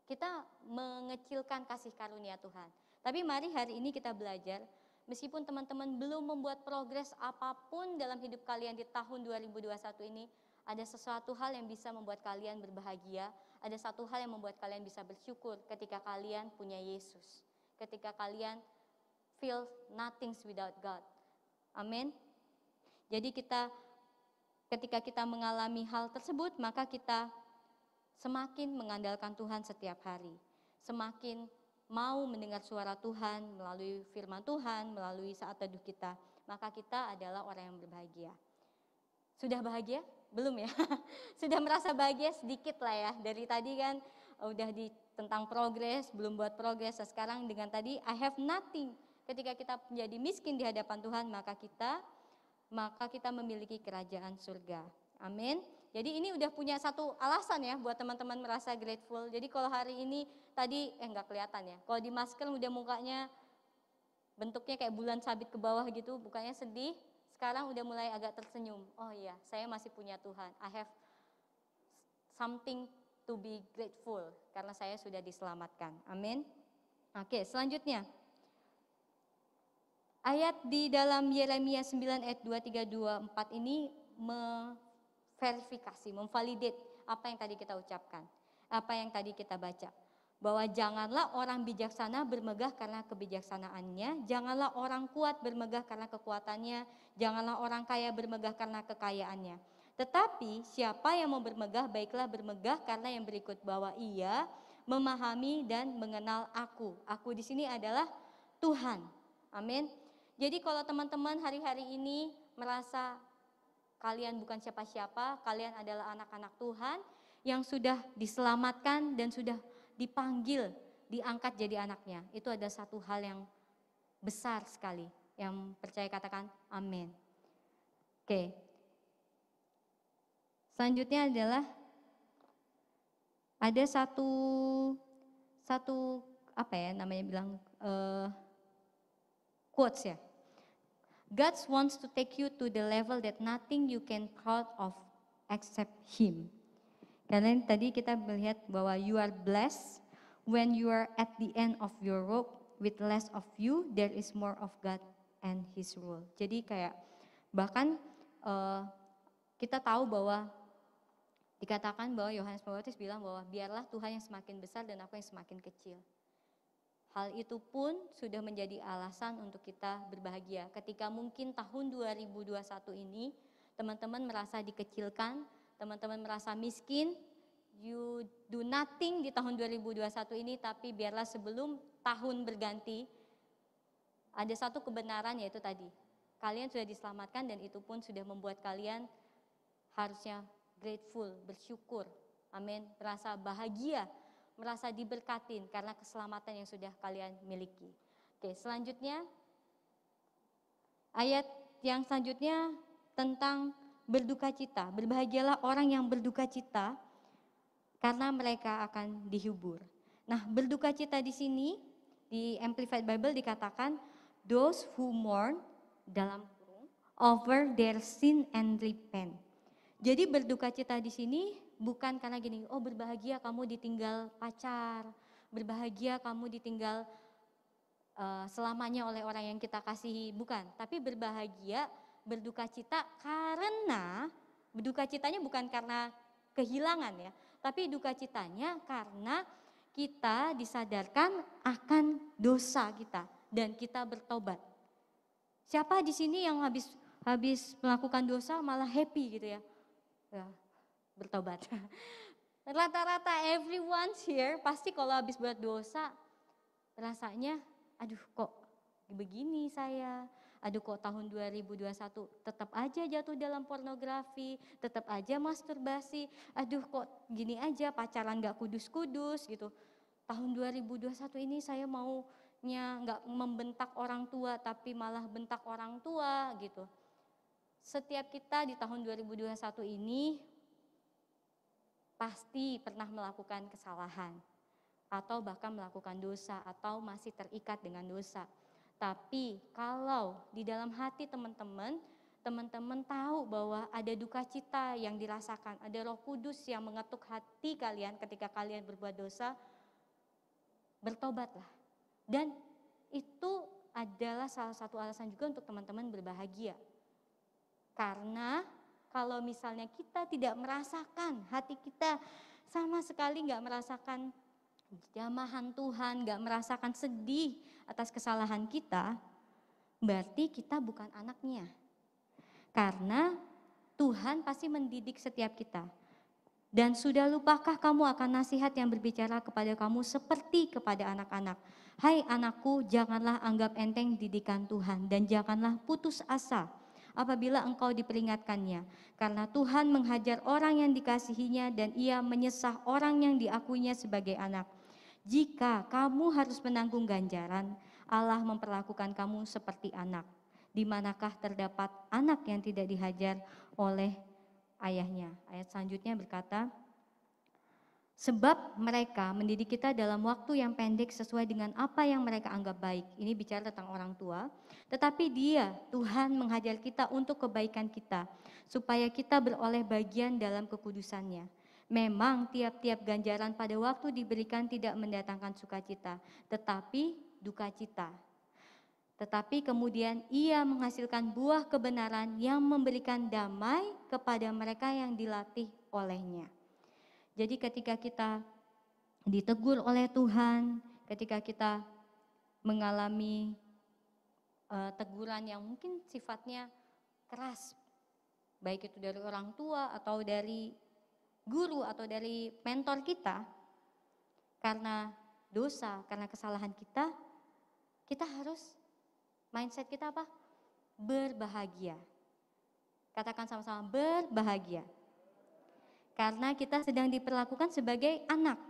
kita mengecilkan kasih karunia Tuhan. Tapi mari hari ini kita belajar, meskipun teman-teman belum membuat progres apapun dalam hidup kalian di tahun 2021 ini, ada sesuatu hal yang bisa membuat kalian berbahagia, ada satu hal yang membuat kalian bisa bersyukur ketika kalian punya Yesus. Ketika kalian feel nothing without God. Amin. Jadi ketika kita mengalami hal tersebut, maka kita semakin mengandalkan Tuhan setiap hari. Semakin mau mendengar suara Tuhan melalui firman Tuhan, melalui saat teduh kita. Maka kita adalah orang yang berbahagia. Sudah bahagia? Belum ya? Sudah merasa bahagia sedikit lah ya. Dari tadi kan udah tentang progres, belum buat progres. Sekarang dengan tadi I have nothing. Ketika kita menjadi miskin di hadapan Tuhan, maka kita memiliki kerajaan surga. Amin. Jadi ini udah punya satu alasan ya buat teman-teman merasa grateful. Jadi kalau hari ini tadi nggak kelihatan ya. Kalau di masker udah mukanya bentuknya kayak bulan sabit ke bawah gitu, bukannya sedih, sekarang udah mulai agak tersenyum. Oh iya, saya masih punya Tuhan. I have something to be grateful karena saya sudah diselamatkan. Amin. Oke, selanjutnya. Ayat di dalam Yeremia 9 ayat 23, 24 ini memverifikasi, memvalidate apa yang tadi kita ucapkan, apa yang tadi kita baca. Bahwa janganlah orang bijaksana bermegah karena kebijaksanaannya, janganlah orang kuat bermegah karena kekuatannya, janganlah orang kaya bermegah karena kekayaannya. Tetapi siapa yang mau bermegah, baiklah bermegah karena yang berikut, bahwa ia memahami dan mengenal aku. Aku di sini adalah Tuhan. Amin. Jadi kalau teman-teman hari-hari ini merasa kalian bukan siapa-siapa, kalian adalah anak-anak Tuhan yang sudah diselamatkan dan sudah dipanggil, diangkat jadi anaknya. Itu ada satu hal yang besar sekali. Yang percaya katakan amin. Oke. Selanjutnya adalah ada satu apa ya namanya bilang quotes ya. God wants to take you to the level that nothing you can proud of except Him. Karena tadi kita melihat bahwa you are blessed when you are at the end of your rope, with less of you, there is more of God and His rule. Jadi kayak bahkan kita tahu bahwa dikatakan bahwa Yohanes Pembaptis bilang bahwa biarlah Tuhan yang semakin besar dan aku yang semakin kecil. Hal itu pun sudah menjadi alasan untuk kita berbahagia. Ketika mungkin tahun 2021 ini teman-teman merasa dikecilkan, teman-teman merasa miskin, you do nothing di tahun 2021 ini, tapi biarlah sebelum tahun berganti, ada satu kebenaran yaitu tadi, kalian sudah diselamatkan dan itu pun sudah membuat kalian harusnya grateful, bersyukur, amin, merasa bahagia, merasa diberkatin karena keselamatan yang sudah kalian miliki. Oke, selanjutnya, ayat yang selanjutnya tentang berduka cita. Berbahagialah orang yang berduka cita karena mereka akan dihibur. Nah, berduka cita di sini di Amplified Bible dikatakan those who mourn dalam kurung over their sin and repent. Jadi berduka cita di sini bukan karena gini, oh berbahagia kamu ditinggal pacar, berbahagia kamu ditinggal selamanya oleh orang yang kita kasihi, bukan. Tapi berbahagia, berduka cita karena, berduka citanya bukan karena kehilangan ya, tapi duka citanya karena kita disadarkan akan dosa kita dan kita bertobat. Siapa di sini yang habis melakukan dosa malah happy gitu ya? Ya, bertobat. Rata-rata everyone here pasti kalau habis buat dosa rasanya aduh kok begini saya, aduh kok tahun 2021 tetap aja jatuh dalam pornografi, tetap aja masturbasi, aduh kok gini aja pacaran gak kudus-kudus gitu. Tahun 2021 ini saya maunya gak membentak orang tua tapi malah bentak orang tua gitu. Setiap kita di tahun 2021 ini pasti pernah melakukan kesalahan atau bahkan melakukan dosa atau masih terikat dengan dosa. Tapi kalau di dalam hati teman-teman tahu bahwa ada duka cita yang dirasakan, ada Roh Kudus yang mengetuk hati kalian ketika kalian berbuat dosa, bertobatlah. Dan itu adalah salah satu alasan juga untuk teman-teman berbahagia. Karena kalau misalnya kita tidak merasakan, hati kita sama sekali gak merasakan jamahan Tuhan, gak merasakan sedih atas kesalahan kita, berarti kita bukan anaknya. Karena Tuhan pasti mendidik setiap kita. Dan sudah lupakah kamu akan nasihat yang berbicara kepada kamu seperti kepada anak-anak? Hai anakku, janganlah anggap enteng didikan Tuhan dan janganlah putus asa apabila engkau diperingatkannya. Karena Tuhan menghajar orang yang dikasihinya dan ia menyesah orang yang diakuinya sebagai anak. Jika kamu harus menanggung ganjaran, Allah memperlakukan kamu seperti anak. Di manakah terdapat anak yang tidak dihajar oleh ayahnya? Ayat selanjutnya berkata, Sebab mereka mendidik kita dalam waktu yang pendek sesuai dengan apa yang mereka anggap baik. Ini bicara tentang orang tua. Tetapi Dia, Tuhan menghajar kita untuk kebaikan kita, supaya kita beroleh bagian dalam kekudusannya. Memang tiap-tiap ganjaran pada waktu diberikan tidak mendatangkan sukacita, tetapi duka cita. Tetapi kemudian Ia menghasilkan buah kebenaran yang memberikan damai kepada mereka yang dilatih olehnya. Jadi ketika kita ditegur oleh Tuhan, ketika kita mengalami teguran yang mungkin sifatnya keras, baik itu dari orang tua atau dari guru atau dari mentor kita, karena dosa, karena kesalahan kita harus mindset kita apa? Berbahagia. Katakan sama-sama, berbahagia. Karena kita sedang diperlakukan sebagai anak.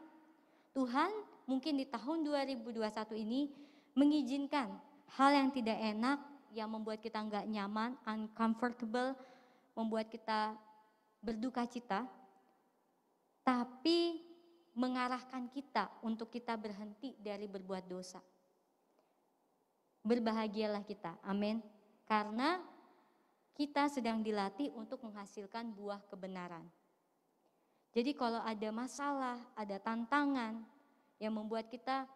Tuhan mungkin di tahun 2021 ini mengizinkan hal yang tidak enak, yang membuat kita nggak nyaman, uncomfortable, membuat kita berduka cita, tapi mengarahkan kita untuk kita berhenti dari berbuat dosa. Berbahagialah kita, amin. Karena kita sedang dilatih untuk menghasilkan buah kebenaran. Jadi kalau ada masalah, ada tantangan yang membuat kita,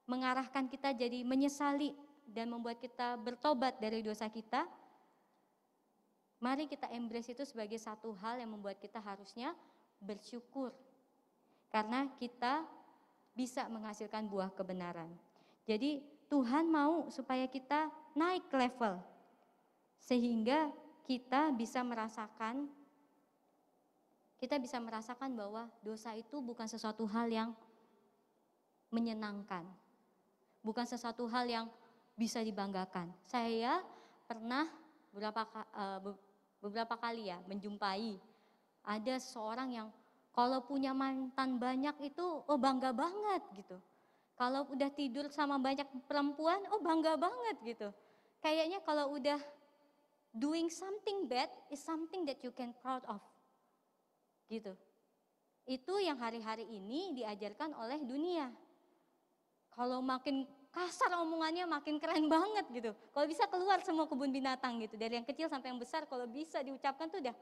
mengarahkan kita jadi menyesali dan membuat kita bertobat dari dosa kita, mari kita embrace itu sebagai satu hal yang membuat kita harusnya bersyukur. Karena kita bisa menghasilkan buah kebenaran. Jadi Tuhan mau supaya kita naik level, sehingga kita bisa merasakan bahwa dosa itu bukan sesuatu hal yang menyenangkan. Bukan sesuatu hal yang bisa dibanggakan. Saya pernah beberapa kali ya menjumpai ada seorang yang kalau punya mantan banyak itu bangga banget gitu. Kalau udah tidur sama banyak perempuan bangga banget gitu. Kayaknya kalau udah doing something bad is something that you can proud of. Gitu. Itu yang hari-hari ini diajarkan oleh dunia. Kalau makin kasar omongannya makin keren banget gitu. Kalau bisa keluar semua kebun binatang gitu. Dari yang kecil sampai yang besar kalau bisa diucapkan tuh udah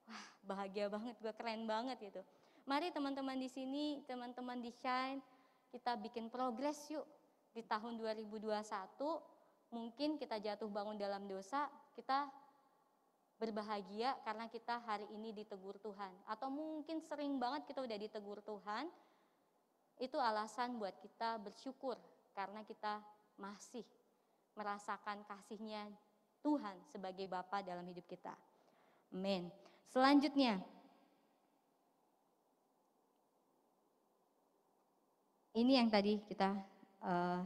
wah bahagia banget, gue keren banget gitu. Mari teman-teman di sini, teman-teman di Shine, kita bikin progres yuk. Di tahun 2021 mungkin kita jatuh bangun dalam dosa, kita berbahagia karena kita hari ini ditegur Tuhan. Atau mungkin sering banget kita udah ditegur Tuhan, itu alasan buat kita bersyukur karena kita masih merasakan kasih-Nya Tuhan sebagai Bapa dalam hidup kita. Amin. Selanjutnya, ini yang tadi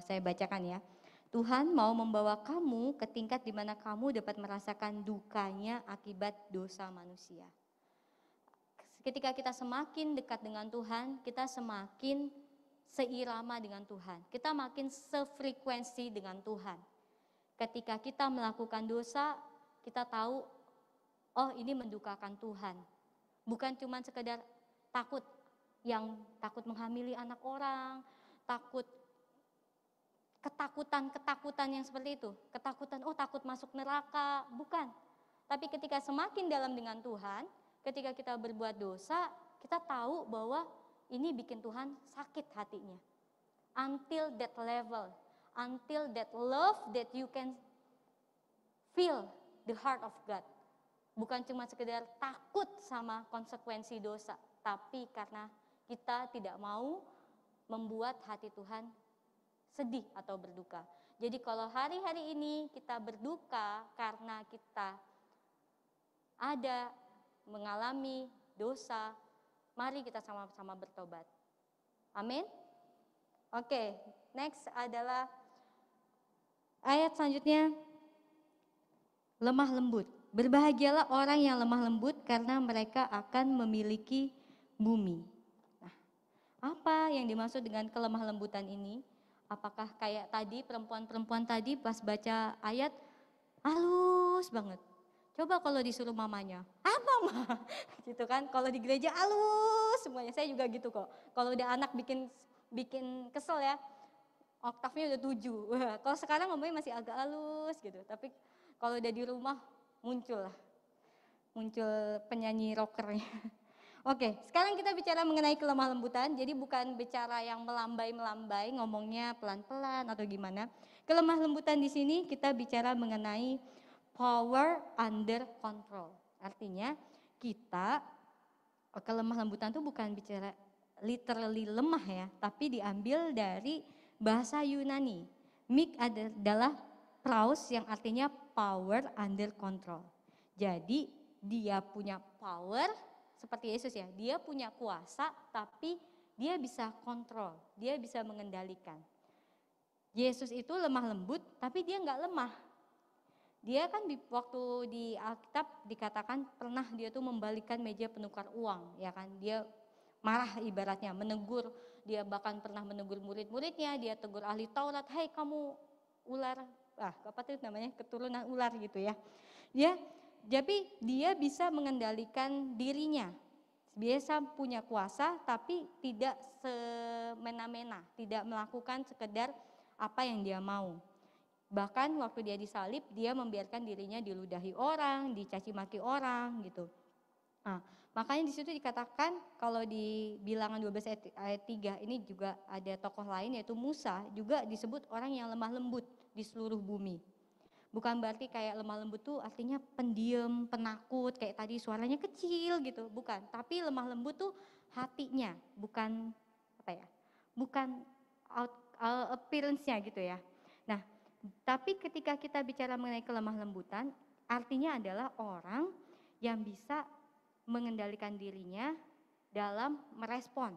saya bacakan ya. Tuhan mau membawa kamu ke tingkat di mana kamu dapat merasakan dukanya akibat dosa manusia. Ketika kita semakin dekat dengan Tuhan, kita semakin seirama dengan Tuhan. Kita makin sefrekuensi dengan Tuhan. Ketika kita melakukan dosa, kita tahu, oh ini mendukakan Tuhan. Bukan cuma sekedar takut menghamili anak orang, ketakutan yang seperti itu. Ketakutan, takut masuk neraka, bukan. Tapi ketika semakin dalam dengan Tuhan, ketika kita berbuat dosa, kita tahu bahwa ini bikin Tuhan sakit hatinya. Until that level, until that love that you can feel the heart of God. Bukan cuma sekedar takut sama konsekuensi dosa, tapi karena kita tidak mau membuat hati Tuhan sedih atau berduka. Jadi kalau hari-hari ini kita berduka karena kita ada mengalami dosa, mari kita sama-sama bertobat. Amin. Oke, next adalah ayat selanjutnya, lemah lembut. Berbahagialah orang yang lemah lembut karena mereka akan memiliki bumi. Nah, apa yang dimaksud dengan kelemah lembutan ini? Apakah kayak tadi perempuan-perempuan tadi pas baca ayat halus banget. Coba kalau disuruh mamanya, apa mah? Gitu kan, kalau di gereja halus semuanya. Saya juga gitu kok. Kalau udah anak bikin kesel ya, oktavnya udah 7. Wah, kalau sekarang ngomongnya masih agak halus gitu. Tapi kalau udah di rumah muncul penyanyi rockernya. Oke, sekarang kita bicara mengenai kelemah lembutan. Jadi bukan bicara yang melambai-melambai, ngomongnya pelan-pelan atau gimana. Kelemah lembutan di sini kita bicara mengenai power under control. Artinya kita kelemah lembutan itu bukan bicara literally lemah ya, tapi diambil dari bahasa Yunani. Mik adalah praus yang artinya power under control. Jadi dia punya power seperti Yesus ya, dia punya kuasa tapi dia bisa kontrol, dia bisa mengendalikan. Yesus itu lemah lembut tapi dia nggak lemah. Dia kan waktu di Alkitab dikatakan pernah dia tuh membalikkan meja penukar uang, ya kan? Dia marah ibaratnya, menegur, dia bahkan pernah menegur murid-muridnya, dia tegur ahli Taurat, "Hai kamu ular, apa tuh namanya, keturunan ular," gitu ya. Jadi dia bisa mengendalikan dirinya, biasa punya kuasa tapi tidak semena-mena, tidak melakukan sekedar apa yang dia mau. Bahkan waktu dia disalib, dia membiarkan dirinya diludahi orang, dicaci maki orang gitu. Nah, makanya di situ dikatakan kalau di Bilangan 12 ayat 3 ini juga ada tokoh lain yaitu Musa, juga disebut orang yang lemah lembut di seluruh bumi. Bukan berarti kayak lemah lembut tuh artinya pendiam, penakut, kayak tadi suaranya kecil gitu, bukan. Tapi lemah lembut tuh hatinya, bukan bukan appearance-nya gitu ya. Nah, tapi ketika kita bicara mengenai kelemah lembutan, artinya adalah orang yang bisa mengendalikan dirinya dalam merespon.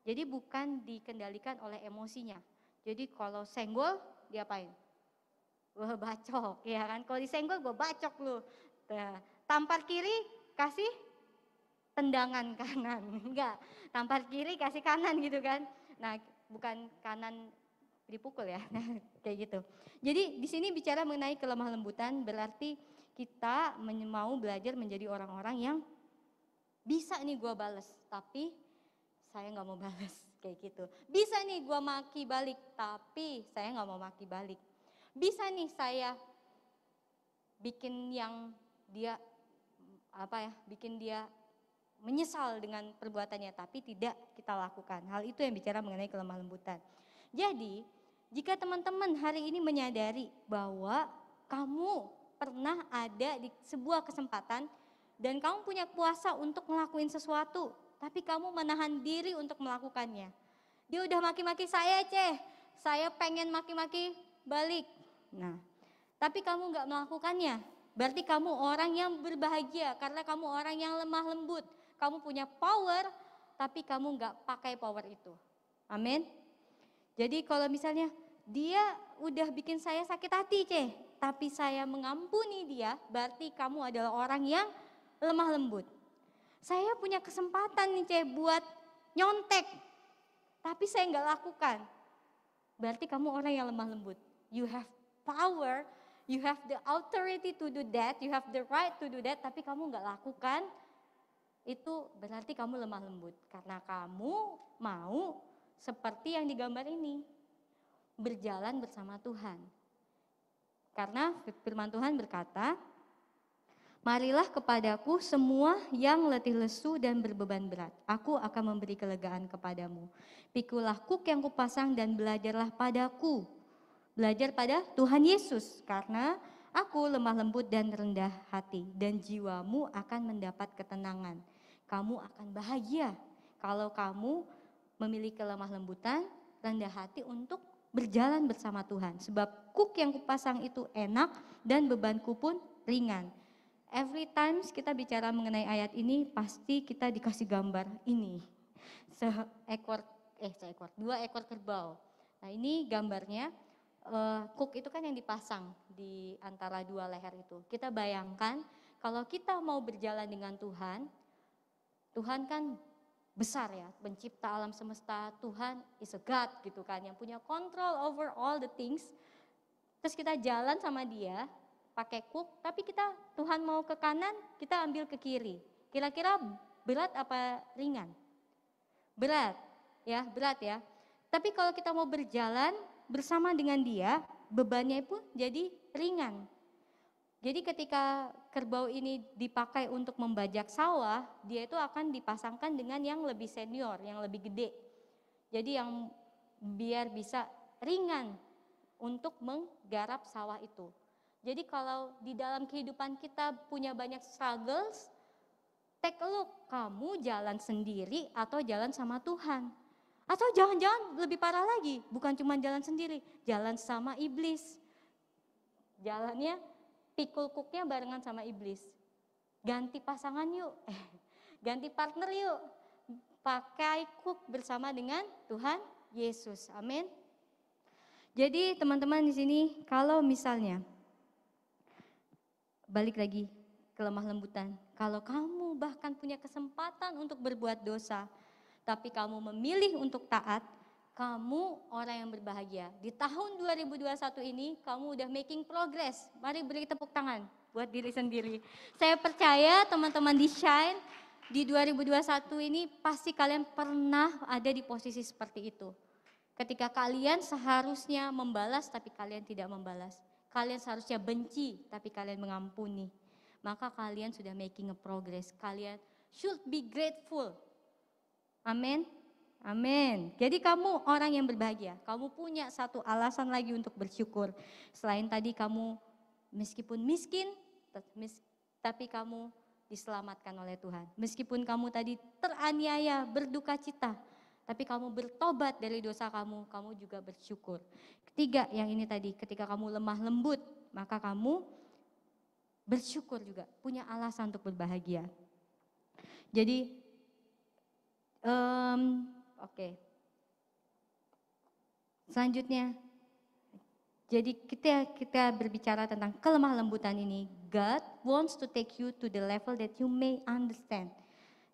Jadi bukan dikendalikan oleh emosinya. Jadi kalau senggol, diapain? Wah, bacok, ya kan? Kalau disenggol gue bacok lu. Tampar kiri kasih tendangan kanan, enggak. Tampar kiri kasih kanan gitu kan? Nah, bukan kanan dipukul ya, kayak gitu. Jadi di sini bicara mengenai kelemah lembutan berarti kita mau belajar menjadi orang-orang yang bisa nih gue bales, tapi saya nggak mau bales kayak gitu. Bisa nih gue maki balik, tapi saya nggak mau maki balik. Bisa nih saya bikin yang dia bikin dia menyesal dengan perbuatannya, tapi tidak kita lakukan. Hal itu yang bicara mengenai kelemah lembutan. Jadi jika teman-teman hari ini menyadari bahwa kamu pernah ada di sebuah kesempatan dan kamu punya kuasa untuk ngelakuin sesuatu, tapi kamu menahan diri untuk melakukannya. Dia udah maki-maki saya, saya pengen maki-maki balik. Nah, tapi kamu gak melakukannya, berarti kamu orang yang berbahagia karena kamu orang yang lemah lembut. Kamu punya power, tapi kamu gak pakai power itu. Amin. Jadi kalau misalnya dia udah bikin saya sakit hati, tapi saya mengampuni dia, berarti kamu adalah orang yang lemah lembut. Saya punya kesempatan nih buat nyontek, tapi saya nggak lakukan. Berarti kamu orang yang lemah lembut. You have power, you have the authority to do that, you have the right to do that, tapi kamu nggak lakukan. Itu berarti kamu lemah lembut. Karena kamu mau seperti yang digambar ini, berjalan bersama Tuhan. Karena firman Tuhan berkata, "Marilah kepadaku semua yang letih lesu dan berbeban berat. Aku akan memberi kelegaan kepadamu. Pikulah kuk yang kupasang dan belajarlah padaku." Belajar pada Tuhan Yesus, karena aku lemah lembut dan rendah hati, dan jiwamu akan mendapat ketenangan. Kamu akan bahagia kalau kamu memiliki lemah lembutan, rendah hati untuk berjalan bersama Tuhan. Sebab kuk yang kupasang itu enak dan bebanku pun ringan. Every time kita bicara mengenai ayat ini, pasti kita dikasih gambar ini. 2 ekor kerbau. Nah, ini gambarnya, kuk itu kan yang dipasang di antara 2 leher itu. Kita bayangkan kalau kita mau berjalan dengan Tuhan, Tuhan kan besar ya, pencipta alam semesta. Tuhan is a God gitu kan, yang punya control over all the things. Terus kita jalan sama dia, pakai kuk, tapi Tuhan mau ke kanan, kita ambil ke kiri. Kira-kira berat apa ringan? berat ya. Tapi kalau kita mau berjalan bersama dengan dia, bebannya pun jadi ringan. Jadi ketika kerbau ini dipakai untuk membajak sawah, dia itu akan dipasangkan dengan yang lebih senior, yang lebih gede. Jadi yang biar bisa ringan untuk menggarap sawah itu. Jadi kalau di dalam kehidupan kita punya banyak struggles, take a look, kamu jalan sendiri atau jalan sama Tuhan. Atau jangan-jangan lebih parah lagi, bukan cuma jalan sendiri, jalan sama iblis. Jalannya pikul cooknya barengan sama iblis. Ganti pasangan yuk, ganti partner yuk. Pakai cook bersama dengan Tuhan Yesus. Amin. Jadi teman-teman di sini kalau misalnya balik lagi ke lemah lembutan. Kalau kamu bahkan punya kesempatan untuk berbuat dosa, tapi kamu memilih untuk taat, kamu orang yang berbahagia. Di tahun 2021 ini kamu udah making progress. Mari beri tepuk tangan buat diri sendiri. Saya percaya teman-teman di Shine di 2021 ini pasti kalian pernah ada di posisi seperti itu. Ketika kalian seharusnya membalas tapi kalian tidak membalas. Kalian seharusnya benci tapi kalian mengampuni. Maka kalian sudah making a progress. Kalian should be grateful. Amin. Amin. Jadi kamu orang yang berbahagia. Kamu punya satu alasan lagi untuk bersyukur. Selain tadi kamu meskipun miskin, tapi kamu diselamatkan oleh Tuhan. Meskipun kamu tadi teraniaya, berduka cita, tapi kamu bertobat dari dosa kamu, kamu juga bersyukur. Ketiga yang ini tadi, ketika kamu lemah lembut, maka kamu bersyukur juga, punya alasan untuk berbahagia. Jadi, Oke. Selanjutnya, jadi kita berbicara tentang kelemah lembutan ini. God wants to take you to the level that you may understand.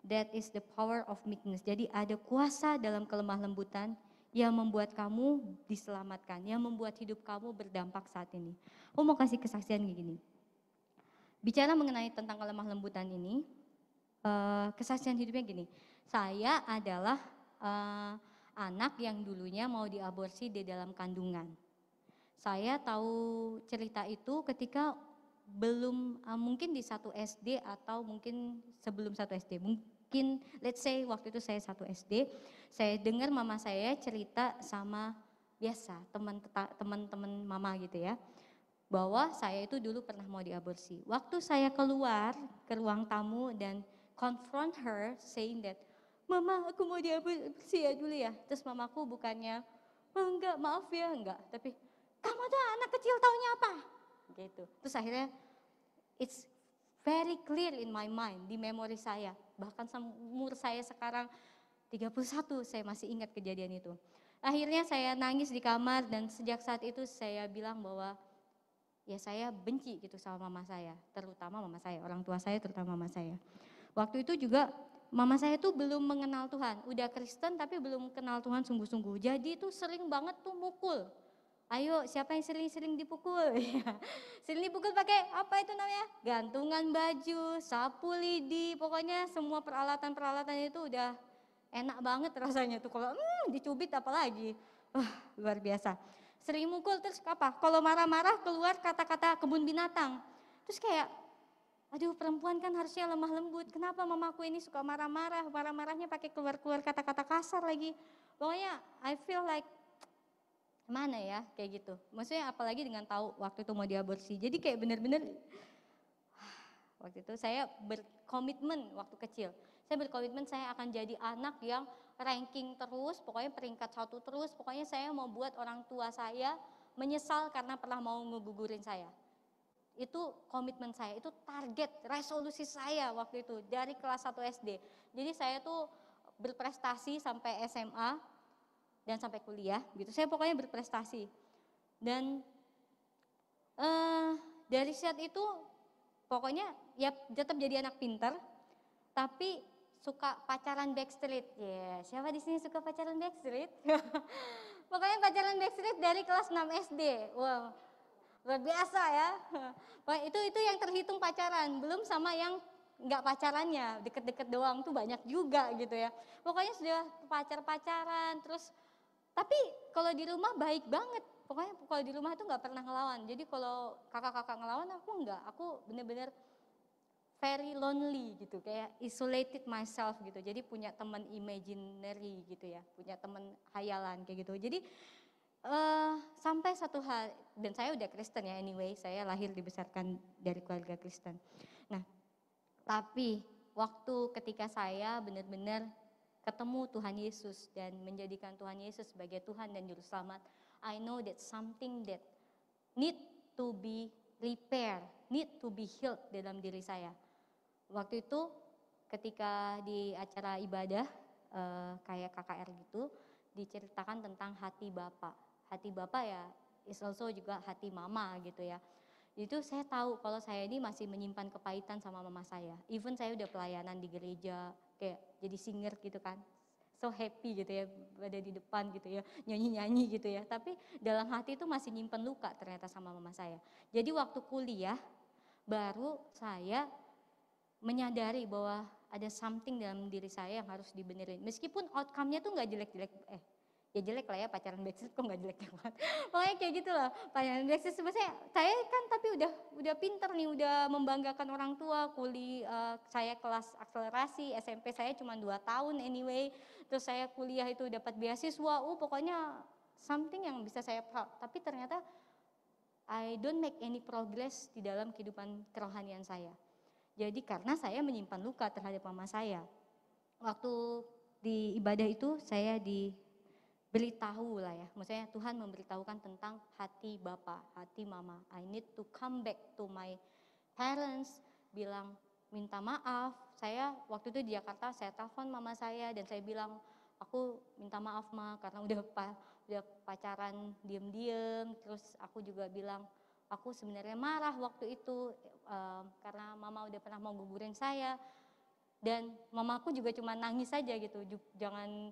That is the power of meekness. Jadi ada kuasa dalam kelemah lembutan yang membuat kamu diselamatkan, yang membuat hidup kamu berdampak saat ini. Aku mau kasih kesaksian kayak gini. Bicara mengenai tentang kelemah lembutan ini, kesaksian hidupnya gini. Saya adalah anak yang dulunya mau diaborsi di dalam kandungan. Saya tahu cerita itu ketika belum mungkin di 1 SD atau mungkin sebelum 1 SD. Mungkin let's say waktu itu saya 1 SD, saya dengar mama saya cerita sama biasa teman-teman mama gitu ya. Bahwa saya itu dulu pernah mau diaborsi. Waktu saya keluar ke ruang tamu dan confront her saying that, "Mama, aku mau diaborsi ya dulu ya." Terus mamaku bukannya, "Oh enggak, maaf ya, enggak." Tapi, "Kamu tuh anak kecil taunya apa?" Gitu. Terus akhirnya it's very clear in my mind, di memori saya. Bahkan umur saya sekarang 31, saya masih ingat kejadian itu. Akhirnya saya nangis di kamar dan sejak saat itu saya bilang bahwa ya saya benci gitu sama mama saya, terutama mama saya, orang tua saya terutama mama saya. Waktu itu juga mama saya tuh belum mengenal Tuhan, udah Kristen tapi belum kenal Tuhan sungguh-sungguh. Jadi tuh sering banget tuh mukul. Ayo siapa yang sering-sering dipukul? Sering dipukul pakai apa itu namanya? Gantungan baju, sapu lidi, pokoknya semua peralatan-peralatan itu udah enak banget rasanya tuh. Kalau dicubit apalagi, luar biasa. Sering mukul terus apa? Kalau marah-marah keluar kata-kata kebun binatang. Terus kayak, aduh perempuan kan harusnya lemah lembut. Kenapa mamaku ini suka marah-marah? Marah-marahnya pakai keluar-keluar kata-kata kasar lagi. Pokoknya I feel like mana ya kayak gitu. Maksudnya apalagi dengan tahu waktu itu mau diaborsi. Jadi kayak bener-bener waktu itu saya berkomitmen waktu kecil. Saya berkomitmen saya akan jadi anak yang ranking terus, pokoknya peringkat 1 terus. Pokoknya saya mau buat orang tua saya menyesal karena pernah mau ngegugurin saya. Itu komitmen saya, itu target, resolusi saya waktu itu dari kelas 1 SD. Jadi saya tuh berprestasi sampai SMA dan sampai kuliah gitu. Saya pokoknya berprestasi. Dan dari saat itu pokoknya ya tetap jadi anak pintar, tapi suka pacaran backstreet. Ya, siapa di sini suka pacaran backstreet? Pokoknya pacaran backstreet dari kelas 6 SD. Wow. Luar biasa ya. Itu yang terhitung pacaran, belum sama yang nggak pacarannya, deket-deket doang tuh banyak juga gitu ya. Pokoknya sudah pacaran, terus tapi kalau di rumah baik banget. Pokoknya kalau di rumah tuh nggak pernah ngelawan. Jadi kalau kakak-kakak ngelawan aku nggak, aku bener-bener very lonely gitu, kayak isolated myself gitu. Jadi punya teman imaginary gitu ya, punya teman hayalan kayak gitu. Jadi sampai satu hal, dan saya udah Kristen ya anyway, saya lahir dibesarkan dari keluarga Kristen. Nah, tapi waktu ketika saya benar-benar ketemu Tuhan Yesus dan menjadikan Tuhan Yesus sebagai Tuhan dan Juru Selamat, I know that something that need to be repair, need to be healed dalam diri saya. Waktu itu ketika di acara ibadah kayak KKR gitu, diceritakan tentang hati Bapa. Hati Bapa ya is also juga hati Mama gitu ya. Itu saya tahu kalau saya ini masih menyimpan kepahitan sama mama saya. Even saya udah pelayanan di gereja, kayak jadi singer gitu kan. So happy gitu ya, ada di depan gitu ya, nyanyi-nyanyi gitu ya. Tapi dalam hati itu masih nyimpen luka ternyata sama mama saya. Jadi waktu kuliah, baru saya menyadari bahwa ada something dalam diri saya yang harus dibenerin. Meskipun outcome-nya tuh gak jelek-jelek, ya jelek lah ya, pacaran backstreet kok gak jelek banget. Pokoknya kayak gitu lah, pacaran backstreet sebenarnya saya kan tapi udah pinter nih, udah membanggakan orang tua, saya kelas akselerasi, SMP saya cuma 2 tahun anyway, terus saya kuliah itu dapat beasiswa, pokoknya something yang bisa saya proud. Tapi ternyata I don't make any progress di dalam kehidupan kerohanian saya. Jadi karena saya menyimpan luka terhadap mama saya. Waktu di ibadah itu saya diberitahu lah ya, maksudnya Tuhan memberitahukan tentang hati Bapa, hati Mama. I need to come back to my parents, bilang minta maaf. Saya waktu itu di Jakarta, saya telepon mama saya dan saya bilang, aku minta maaf Ma, karena udah pacaran diem-diem. Terus aku juga bilang, aku sebenarnya marah waktu itu karena mama udah pernah mau gugurin saya. Dan mamaku juga cuma nangis saja gitu, jangan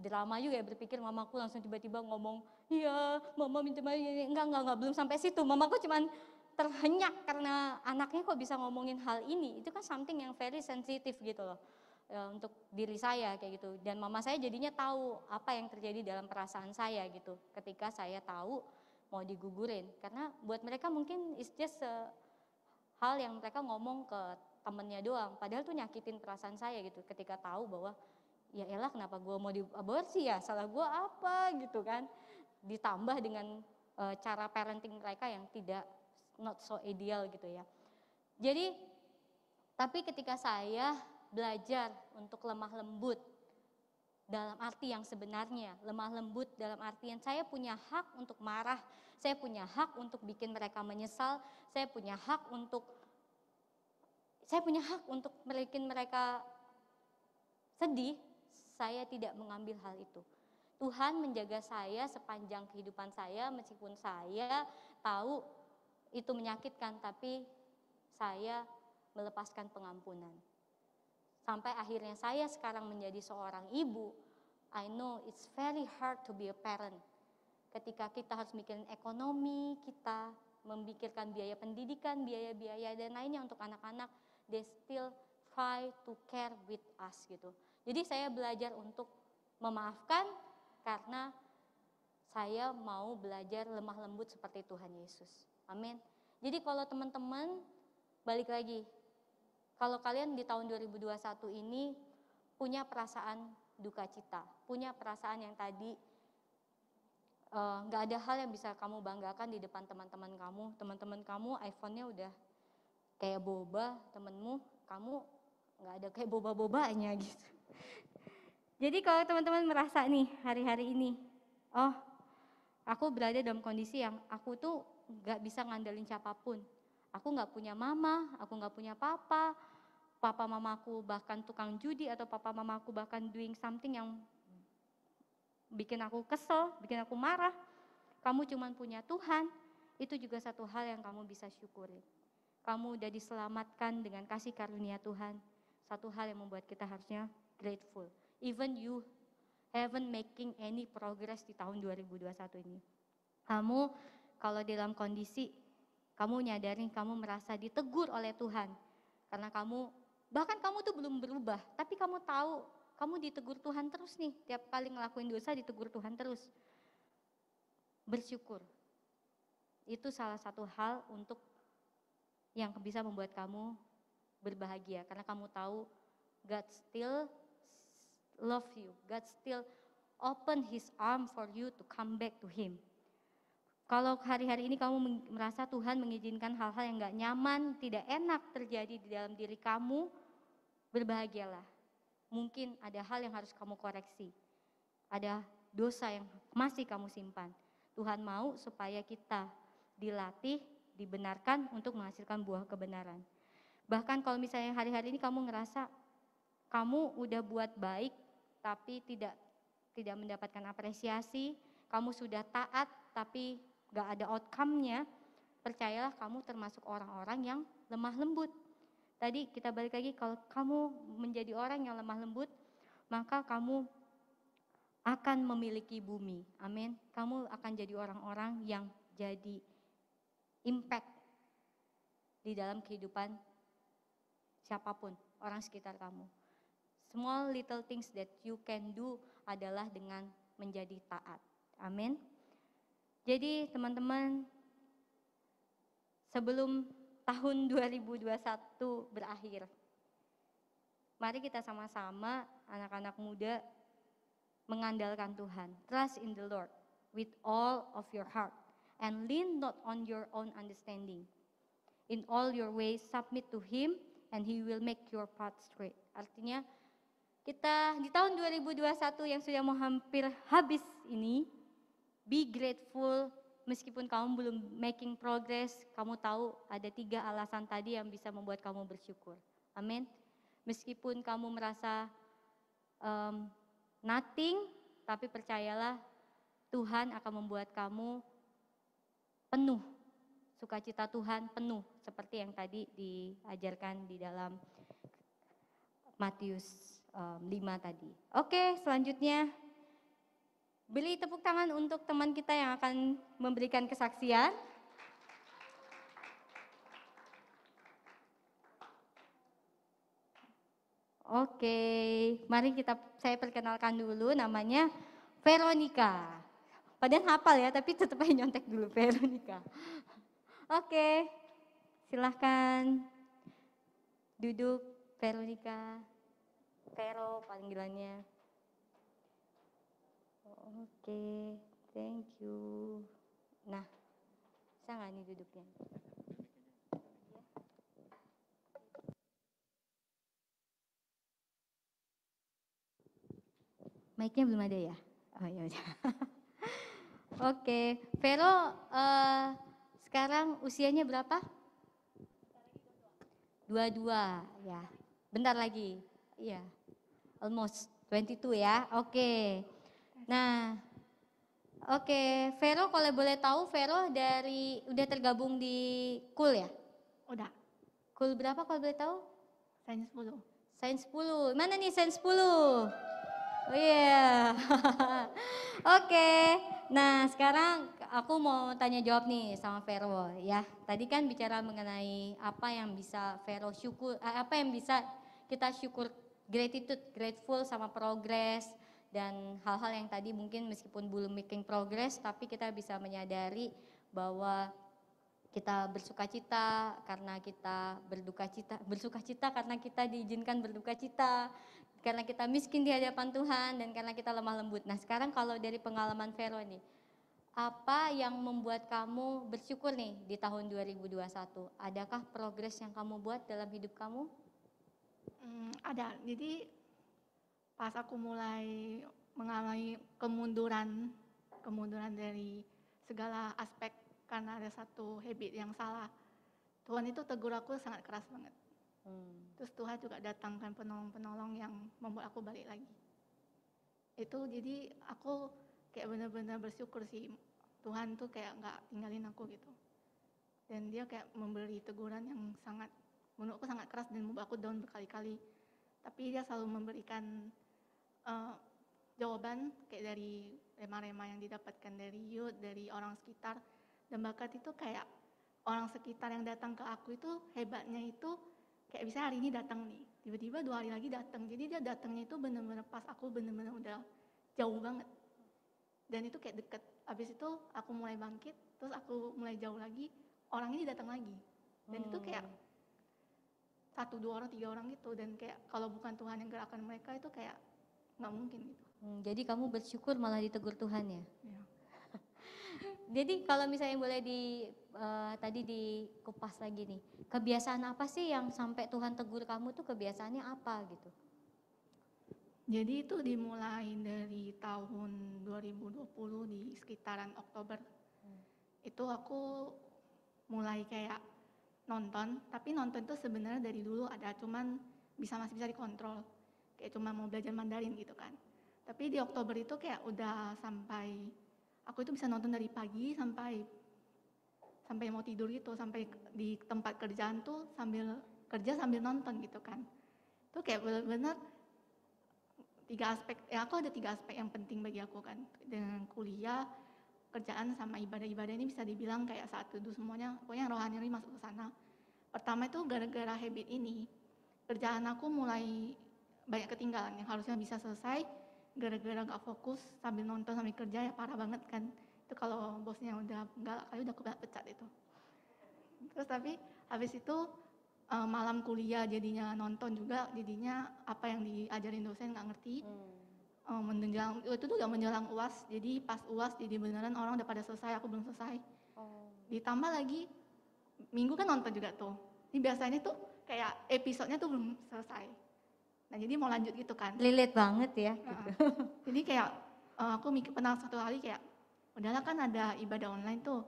drama juga ya, berpikir mamaku langsung tiba-tiba ngomong, iya mama minta maaf, enggak, belum sampai situ. Mamaku cuma terhenyak karena anaknya kok bisa ngomongin hal ini, itu kan something yang very sensitive gitu loh untuk diri saya kayak gitu. Dan mama saya jadinya tahu apa yang terjadi dalam perasaan saya gitu ketika saya tahu mau digugurin. Karena buat mereka mungkin it's just hal yang mereka ngomong ke temennya doang, padahal tuh nyakitin perasaan saya gitu ketika tahu bahwa ya elah kenapa gue mau diaborsi ya, salah gue apa gitu kan. Ditambah dengan cara parenting mereka yang tidak not so ideal gitu ya. Jadi tapi ketika saya belajar untuk lemah lembut dalam arti yang sebenarnya, lemah lembut dalam artian saya punya hak untuk marah, saya punya hak untuk bikin mereka menyesal, saya punya hak untuk bikin mereka sedih. Saya tidak mengambil hal itu. Tuhan menjaga saya sepanjang kehidupan saya, meskipun saya tahu itu menyakitkan, tapi saya melepaskan pengampunan. Sampai akhirnya saya sekarang menjadi seorang ibu. I know it's very hard to be a parent. Ketika kita harus mikirin ekonomi, kita memikirkan biaya pendidikan, biaya-biaya dan lainnya untuk anak-anak, they still try to care with us gitu. Jadi saya belajar untuk memaafkan karena saya mau belajar lemah lembut seperti Tuhan Yesus. Amin. Jadi kalau teman-teman balik lagi, kalau kalian di tahun 2021 ini punya perasaan duka cita, punya perasaan yang tadi gak ada hal yang bisa kamu banggakan di depan teman-teman kamu iPhone-nya udah kayak boba, temenmu, kamu gak ada kayak boba-bobanya gitu. Jadi kalau teman-teman merasa nih hari-hari ini, oh aku berada dalam kondisi yang aku tuh gak bisa ngandelin siapapun. Aku gak punya mama, aku gak punya papa mamaku bahkan tukang judi, atau papa mamaku bahkan doing something yang bikin aku kesel, bikin aku marah. Kamu cuma punya Tuhan, itu juga satu hal yang kamu bisa syukuri. Kamu udah diselamatkan dengan kasih karunia Tuhan, satu hal yang membuat kita harusnya grateful. Even you haven't making any progress di tahun 2021 ini. Kamu kalau dalam kondisi, kamu nyadarin kamu merasa ditegur oleh Tuhan, Karena bahkan kamu tuh belum berubah, tapi kamu tahu, kamu ditegur Tuhan terus nih, tiap kali ngelakuin dosa ditegur Tuhan terus. Bersyukur. Itu salah satu hal untuk yang bisa membuat kamu berbahagia. Karena kamu tahu God still love you. God still open His arm for you to come back to Him. Kalau hari-hari ini kamu merasa Tuhan mengizinkan hal-hal yang gak nyaman, tidak enak terjadi di dalam diri kamu, berbahagialah. Mungkin ada hal yang harus kamu koreksi. Ada dosa yang masih kamu simpan. Tuhan mau supaya kita dilatih, dibenarkan untuk menghasilkan buah kebenaran. Bahkan kalau misalnya hari-hari ini kamu ngerasa kamu udah buat baik tapi tidak mendapatkan apresiasi, kamu sudah taat tapi gak ada outcome-nya, percayalah kamu termasuk orang-orang yang lemah lembut. Tadi kita balik lagi, kalau kamu menjadi orang yang lemah lembut, maka kamu akan memiliki bumi. Amin. Kamu akan jadi orang-orang yang jadi impact di dalam kehidupan siapapun, orang sekitar kamu. Small little things that you can do adalah dengan menjadi taat. Amin. Jadi teman-teman, sebelum tahun 2021 berakhir, mari kita sama-sama anak-anak muda mengandalkan Tuhan. Trust in the Lord with all of your heart and lean not on your own understanding. In all your ways submit to Him and He will make your path straight. Artinya kita di tahun 2021 yang sudah mau hampir habis ini, be grateful meskipun kamu belum making progress, kamu tahu ada 3 alasan tadi yang bisa membuat kamu bersyukur. Amin. Meskipun kamu merasa nothing, tapi percayalah Tuhan akan membuat kamu penuh. Sukacita Tuhan penuh, seperti yang tadi diajarkan di dalam Matius 5 tadi. Oke, selanjutnya beri tepuk tangan untuk teman kita yang akan memberikan kesaksian. Oke, mari saya perkenalkan dulu, namanya Veronica. Padahal hafal ya, tapi tetap aja nyontek dulu, Veronica. Oke, silahkan duduk, Veronica. Vero panggilannya. Oke, thank you. Nah, bisa nggak nih duduknya? Mic-nya belum ada ya? Oh ya udah. Oke, Vero sekarang usianya berapa? 22 ya. Bentar lagi. Iya. Almost 22 ya. Oke. Nah, oke, Vero kalau boleh tahu, Vero udah tergabung di KUL ya? Udah, KUL berapa kalau boleh tahu? Sains 10. Sains 10. Mana nih Sains 10? Oh iya. Oke. Nah, sekarang aku mau tanya jawab nih sama Vero ya. Tadi kan bicara mengenai apa yang bisa Vero syukur, apa yang bisa kita syukur, grateful sama progress dan hal-hal yang tadi mungkin meskipun belum making progress, tapi kita bisa menyadari bahwa kita bersukacita karena kita bersukacita karena kita diizinkan berdukacita, karena kita miskin di hadapan Tuhan, dan karena kita lemah lembut. Nah sekarang kalau dari pengalaman Vero nih, apa yang membuat kamu bersyukur nih di tahun 2021? Adakah progres yang kamu buat dalam hidup kamu? Ada, jadi pas aku mulai mengalami kemunduran dari segala aspek karena ada satu habit yang salah, Tuhan itu tegur aku sangat keras banget. Terus Tuhan juga datangkan penolong-penolong yang membuat aku balik lagi. Itu jadi aku kayak benar-benar bersyukur sih, Tuhan tuh kayak nggak tinggalin aku gitu. Dan dia kayak memberi teguran yang sangat, menurutku sangat keras dan membuat aku down berkali-kali. Tapi dia selalu memberikan jawaban kayak dari rema-rema yang didapatkan dari youth, dari orang sekitar. Dan bahkan itu kayak orang sekitar yang datang ke aku itu hebatnya itu kayak bisa hari ini datang nih, tiba-tiba 2 hari lagi datang. Jadi dia datangnya itu bener-bener pas aku bener-bener udah jauh banget. Dan itu kayak deket. Habis itu aku mulai bangkit, terus aku mulai jauh lagi, orang ini datang lagi. Dan itu kayak 1, 2 orang, 3 orang gitu. Dan kayak kalau bukan Tuhan yang gerakan mereka itu kayak nggak mungkin gitu. Jadi kamu bersyukur malah ditegur Tuhan ya. Ya. Jadi kalau misalnya boleh tadi dikupas lagi nih, kebiasaan apa sih yang sampai Tuhan tegur kamu tuh kebiasaannya apa gitu? Jadi itu dimulai dari tahun 2020 di sekitaran Oktober. Itu aku mulai kayak nonton, tapi nonton itu sebenarnya dari dulu ada, cuman masih bisa dikontrol. Kayak cuma mau belajar Mandarin gitu kan. Tapi di Oktober itu kayak udah sampai, aku itu bisa nonton dari pagi sampai mau tidur gitu, sampai di tempat kerjaan tuh sambil kerja sambil nonton gitu kan. Itu kayak benar-benar 3 aspek, aku ada 3 aspek yang penting bagi aku kan. Dengan kuliah, kerjaan sama ibadah-ibadah ini bisa dibilang kayak satu tuh semuanya, pokoknya rohani ini masuk ke sana. Pertama itu gara-gara habit ini, kerjaan aku mulai banyak ketinggalan yang harusnya bisa selesai, gara-gara gak fokus sambil nonton sambil kerja ya parah banget kan. Itu kalau bosnya udah galak kali udah pecat itu. Terus tapi habis itu malam kuliah jadinya nonton juga, jadinya apa yang diajarin dosen nggak ngerti. Itu tuh udah menjelang UAS, jadi pas UAS jadi beneran orang udah pada selesai, aku belum selesai. Ditambah lagi minggu kan nonton juga tuh. Ini biasanya tuh kayak episodenya tuh belum selesai. Nah jadi mau lanjut gitu kan. Relate banget ya. Jadi kayak aku pernah satu hari kayak udahlah kan ada ibadah online tuh,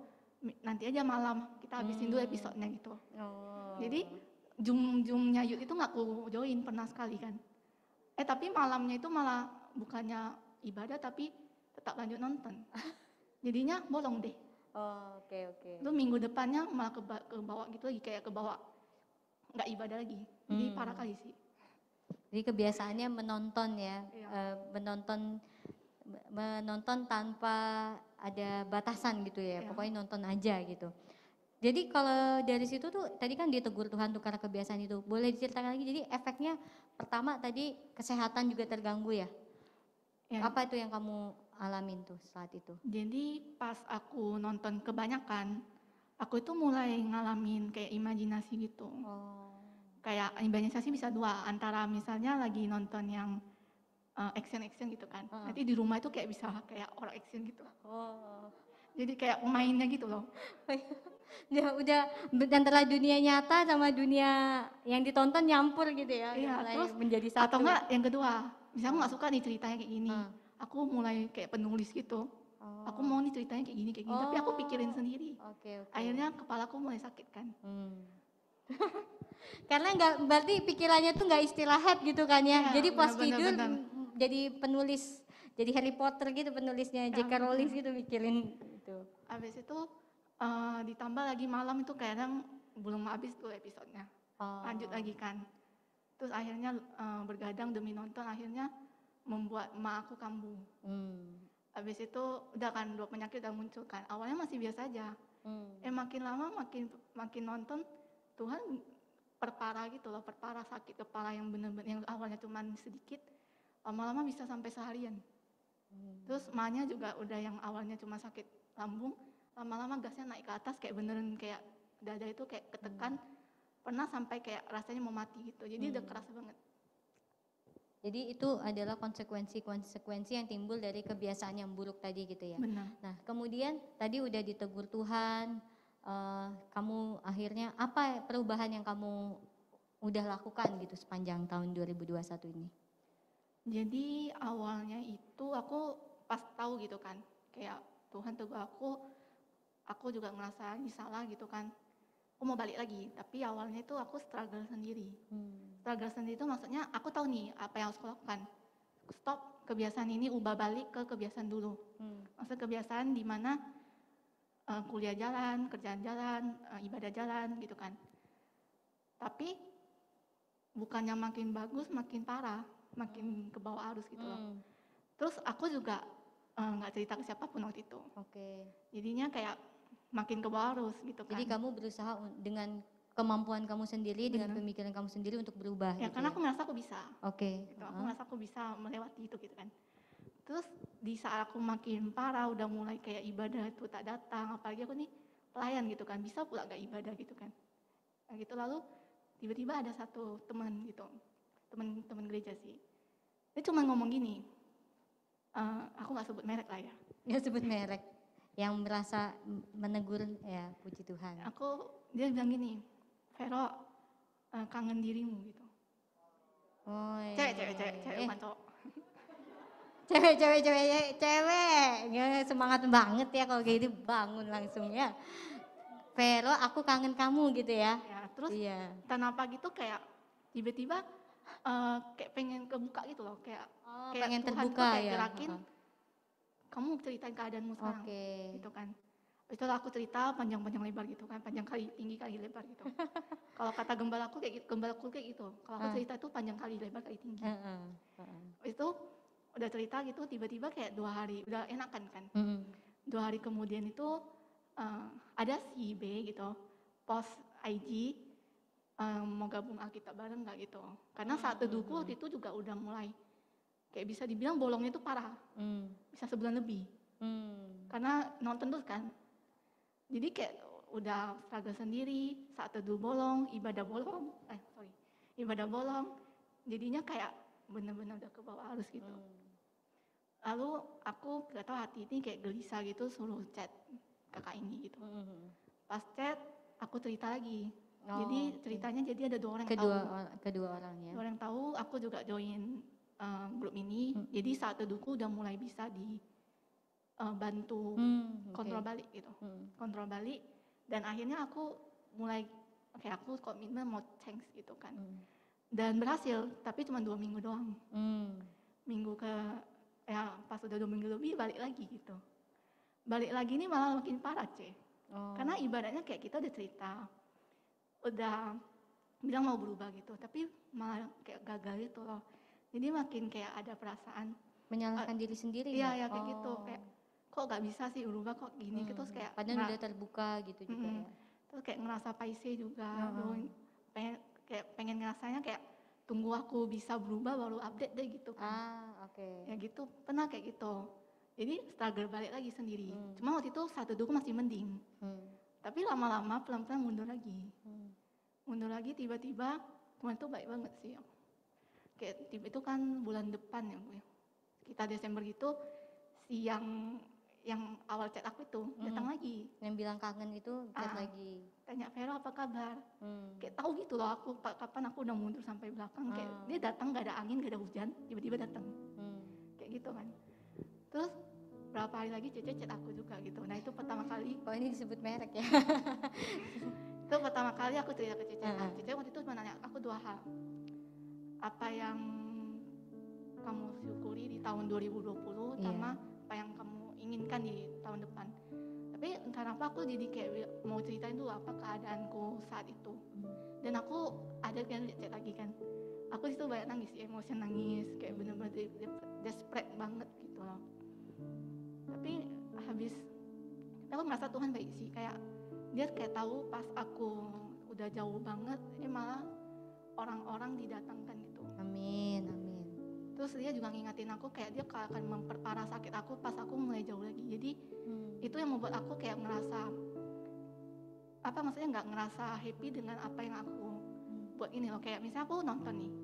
nanti aja malam kita habisin dulu episodenya gitu. Jadi Zoom-nya Yud itu nggak aku join pernah sekali kan. Tapi malamnya itu malah bukannya ibadah tapi tetap lanjut nonton. Jadinya bolong deh. Oke. Itu minggu depannya malah ke bawah gitu lagi, kayak ke bawah nggak ibadah lagi. Jadi parah kali sih. Jadi kebiasaannya menonton ya, Iya. menonton tanpa ada batasan gitu ya, Iya. pokoknya nonton aja gitu. Jadi kalau dari situ tuh tadi kan ditegur Tuhan tuh karena kebiasaan itu. Boleh diceritakan lagi, jadi efeknya pertama tadi kesehatan juga terganggu ya? Ya. Apa itu yang kamu alamin tuh saat itu? Jadi pas aku nonton kebanyakan, aku itu mulai ngalamin kayak imajinasi gitu. Kayak imajinasi bisa 2, antara misalnya lagi nonton yang action gitu kan. Nanti di rumah itu kayak bisa kayak orang action gitu. Jadi kayak mainnya gitu loh. Udah antara dunia nyata sama dunia yang ditonton nyampur gitu ya, Iya, mulai terus menjadi satu. atau enggak yang kedua, misalnya aku nggak suka nih ceritanya kayak gini, aku mulai kayak penulis gitu. Aku mau nih ceritanya kayak gini, tapi aku pikirin sendiri. Oke. Akhirnya kepalaku mulai sakit kan. Karena nggak, berarti pikirannya tuh nggak istirahat gitu kan ya. Iya, Jadi pas benar-benar, tidur benar. jadi penulis, jadi Harry Potter gitu penulisnya J.K. Rowling gitu mikirin itu. Habis itu ditambah lagi malam itu kadang belum habis tuh episodenya. Lanjut lagi kan. Terus akhirnya bergadang demi nonton, akhirnya membuat emak aku kambuh. Habis itu udah kan 2 penyakit udah muncul kan. Awalnya masih biasa aja. Makin lama makin nonton Tuhan perparah gitu loh, perparah sakit kepala yang bener-bener yang awalnya cuma sedikit, lama-lama bisa sampai seharian. Terus emaknya juga udah yang awalnya cuma sakit lambung, lama-lama gasnya naik ke atas kayak beneran kayak dada itu kayak ketekan, pernah sampai kayak rasanya mau mati gitu. Jadi udah keras banget. Jadi itu adalah konsekuensi yang timbul dari kebiasaan yang buruk tadi gitu ya. Benar. Nah kemudian tadi udah ditegur Tuhan, kamu akhirnya apa perubahan yang kamu udah lakukan gitu sepanjang tahun 2021 ini? Jadi awalnya itu aku pas tahu gitu kan, kayak Tuhan tegur aku juga ngerasa ini salah gitu kan. Aku mau balik lagi, tapi awalnya itu aku struggle sendiri. Struggle sendiri itu maksudnya aku tahu nih apa yang harus aku lakukan. Stop kebiasaan ini, ubah balik ke kebiasaan dulu. Maksudnya kebiasaan di mana kuliah jalan, kerjaan jalan, ibadah jalan gitu kan. Tapi bukannya makin bagus, makin parah, makin ke bawah arus gitu loh. Terus aku juga nggak cerita ke siapapun waktu itu. Oke. Jadinya kayak makin ke bawah arus gitu kan. Jadi kamu berusaha dengan kemampuan kamu sendiri, dengan Benar. pemikiran kamu sendiri untuk berubah Ya gitu karena ya. aku merasa aku bisa. Oke. Gitu. Aku merasa aku bisa melewati itu gitu kan. Terus di saat aku makin parah, udah mulai kayak ibadah itu tak datang, apalagi aku nih pelayan gitu kan, bisa pula gak ibadah gitu kan. Nah gitu lalu tiba-tiba ada satu teman gitu, teman gereja sih. Dia cuma ngomong gini, aku gak sebut merek lah ya. Nggak sebut merek. Yang merasa menegur ya, puji Tuhan. Dia bilang gini, Vero, kangen dirimu gitu. Oh, Cewek bukan cowok. Cewek. Ya, semangat banget ya kalau kayak gitu, bangun langsung ya. Vero, aku kangen kamu gitu ya. Ya, terus Iya. kenapa gitu kayak tiba-tiba kayak pengen kebuka gitu loh, kayak Oh, kayak pengen Tuhan tuh terbuka kayak ya. gerakin, kamu ceritain keadaanmu sekarang, Oke. gitu kan. Itu aku cerita panjang-panjang lebar gitu kan, panjang kali tinggi kali lebar gitu. Kalau kata gembalaku kayak gitu, gembalaku kayak gitu. Kalau aku cerita itu panjang kali lebar kali tinggi. Itu udah cerita gitu, tiba-tiba kayak 2 hari udah enakan kan. 2 hari kemudian itu ada si B gitu, post IG mau gabung Alkitab bareng nggak gitu. Karena saat teduhku waktu itu juga udah mulai kayak bisa dibilang bolongnya itu parah, bisa sebulan lebih. Karena nonton terus kan. Jadi kayak udah struggle sendiri, saat teduh bolong, ibadah bolong. Jadinya kayak bener-bener udah ke bawah arus gitu. Lalu aku gak tahu hati ini kayak gelisah gitu, suruh chat kakak ini gitu. Pas chat aku cerita lagi. Jadi ceritanya jadi ada 2 orang yang tahu. Kedua orangnya. 2 orang tahu, aku juga join grup ini. Jadi saat teduhku udah mulai bisa bantu kontrol balik gitu. Kontrol balik dan akhirnya aku mulai kayak aku komitmen mau change gitu kan. Dan berhasil, tapi cuma 2 minggu doang. Minggu pas udah 2 minggu lebih balik lagi gitu. Balik lagi ini malah makin parah, Karena ibaratnya kayak kita udah cerita, udah bilang mau berubah gitu, tapi malah kayak gagal gitu loh. Jadi makin kayak ada perasaan menyalahkan diri sendiri. Iya, kayak gitu, kayak kok gak bisa sih berubah kok gini, terus kayak padahal udah terbuka gitu juga ya. Terus kayak ngerasa paise juga, pengen ngerasanya kayak tunggu aku bisa berubah baru update deh gitu kan. Ya gitu, pernah kayak gitu. Jadi struggle balik lagi sendiri. Cuma waktu itu saat teduhku masih mending. Tapi lama-lama pelan-pelan mundur lagi. Mundur lagi tiba-tiba Tuhan tuh baik banget sih. Kayak tiba itu kan bulan depan ya gue. Sekitar Desember gitu, si yang awal chat aku itu datang lagi. Yang bilang kangen itu chat lagi. Tanya, Vero apa kabar? Kayak tahu gitu loh aku kapan aku udah mundur sampai belakang. Kayak dia datang gak ada angin, gak ada hujan, tiba-tiba datang. Kayak gitu kan. Terus berapa hari lagi Cece chat aku juga gitu. Nah itu pertama kali. Oh ini disebut merek ya. Itu pertama kali aku cerita ke Cece. Cece waktu itu menanya aku 2 hal. Apa yang kamu syukuri di tahun 2020 sama apa yang kamu inginkan di tahun depan. Tapi kenapa aku jadi kayak mau ceritain dulu apa keadaanku saat itu. Dan aku ada kan chat lagi kan. Aku situ banyak nangis, emosi nangis, kayak bener-bener desperate banget gitu loh. Tapi aku merasa Tuhan baik sih, kayak dia kayak tahu pas aku udah jauh banget, malah orang-orang didatangkan gitu. Amin. Terus dia juga ngingatin aku kayak dia akan memperparah sakit aku pas aku mulai jauh lagi. Jadi itu yang membuat aku kayak ngerasa nggak ngerasa happy dengan apa yang aku buat ini loh. Kayak misalnya aku nonton nih,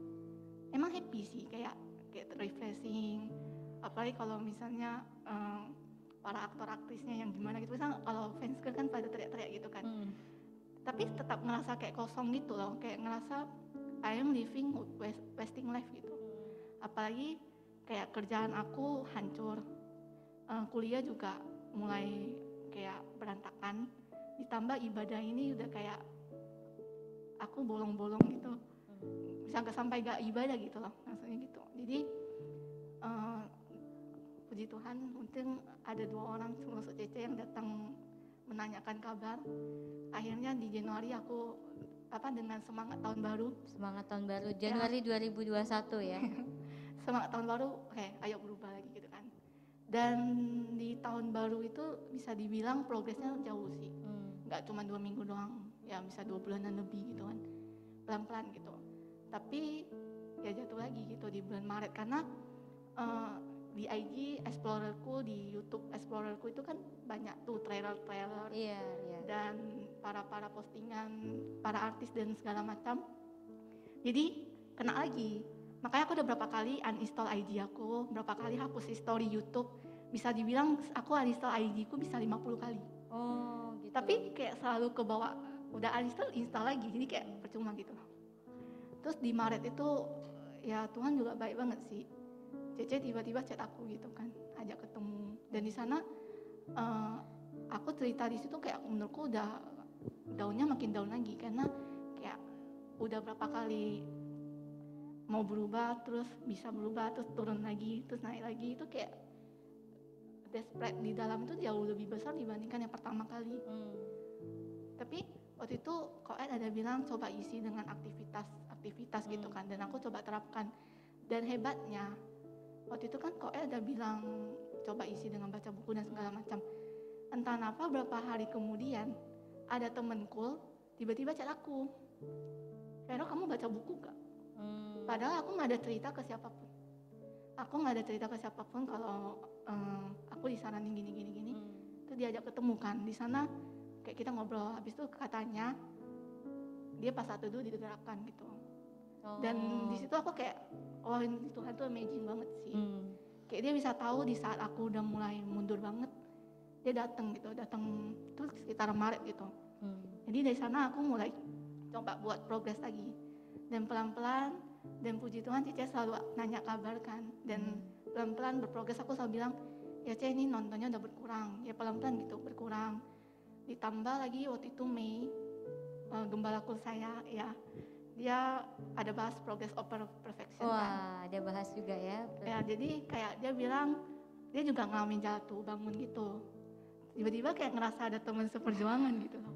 emang happy sih, kayak refreshing. Apalagi kalau misalnya para aktor aktrisnya yang gimana gitu, misalnya kalau fans kan pada teriak-teriak gitu kan. Tapi tetap ngerasa kayak kosong gitu loh, kayak ngerasa I am living wasting life gitu. Apalagi kayak kerjaan aku hancur, kuliah juga mulai kayak berantakan, ditambah ibadah ini udah kayak aku bolong-bolong gitu, bisa nggak sampai gak ibadah gitu loh, maksudnya gitu. Jadi puji Tuhan, untung ada 2 orang termasuk Cece yang datang menanyakan kabar. Akhirnya di Januari aku dengan semangat tahun baru. Januari 2021 ya. Semangat tahun baru, ayo berubah lagi gitu kan. Dan di tahun baru itu bisa dibilang progresnya jauh sih. Nggak cuma 2 minggu doang. ya bisa 2 bulanan lebih gitu kan, pelan-pelan gitu. Tapi ya jatuh lagi gitu di bulan Maret karena di IG Explorerku, di YouTube Explorerku itu kan banyak tuh trailer-trailer Iya. dan para postingan para artis dan segala macam. Jadi kena lagi. Makanya aku udah berapa kali uninstall IG aku, berapa kali hapus story YouTube. Bisa dibilang aku uninstall IG ku bisa 50 kali. Oh, gitu. Tapi kayak selalu ke bawah, udah uninstall, install lagi. Jadi kayak percuma gitu. Terus di Maret itu ya Tuhan juga baik banget sih. Cece tiba-tiba chat aku gitu kan, ajak ketemu. Dan di sana aku cerita di situ kayak menurutku udah daunnya makin daun lagi karena kayak udah berapa kali mau berubah terus bisa berubah terus turun lagi terus naik lagi, itu kayak desperate di dalam itu jauh lebih besar dibandingkan yang pertama kali. Tapi waktu itu Koed ada bilang coba isi dengan aktivitas gitu kan, dan aku coba terapkan. Dan hebatnya waktu itu kan Koed ada bilang coba isi dengan baca buku dan segala macam. Entah kenapa berapa hari kemudian ada temenku tiba-tiba chat aku, Vero kamu baca buku gak? Padahal aku nggak ada cerita ke siapapun. Kalau aku disaranin gini. Terus diajak ketemu kan di sana, kayak kita ngobrol. Habis itu katanya dia pas saat itu digerakkan gitu. Dan di situ aku kayak, oh ini Tuhan tuh amazing banget sih. Kayak dia bisa tahu di saat aku udah mulai mundur banget, dia datang terus sekitar Maret gitu. Jadi dari sana aku mulai coba buat progres lagi. Dan pelan-pelan, dan puji Tuhan Cice selalu nanya kabar kan. Dan pelan-pelan berprogres, aku selalu bilang, ya Cice ini nontonnya udah berkurang. Ya pelan-pelan gitu berkurang. Ditambah lagi waktu itu Mei, gembalaku saya ya, dia ada bahas progress over perfection kan. Wah, ada bahas juga ya. Ya jadi kayak dia bilang, dia juga ngalamin jatuh bangun gitu. Tiba-tiba kayak ngerasa ada teman seperjuangan gitu loh.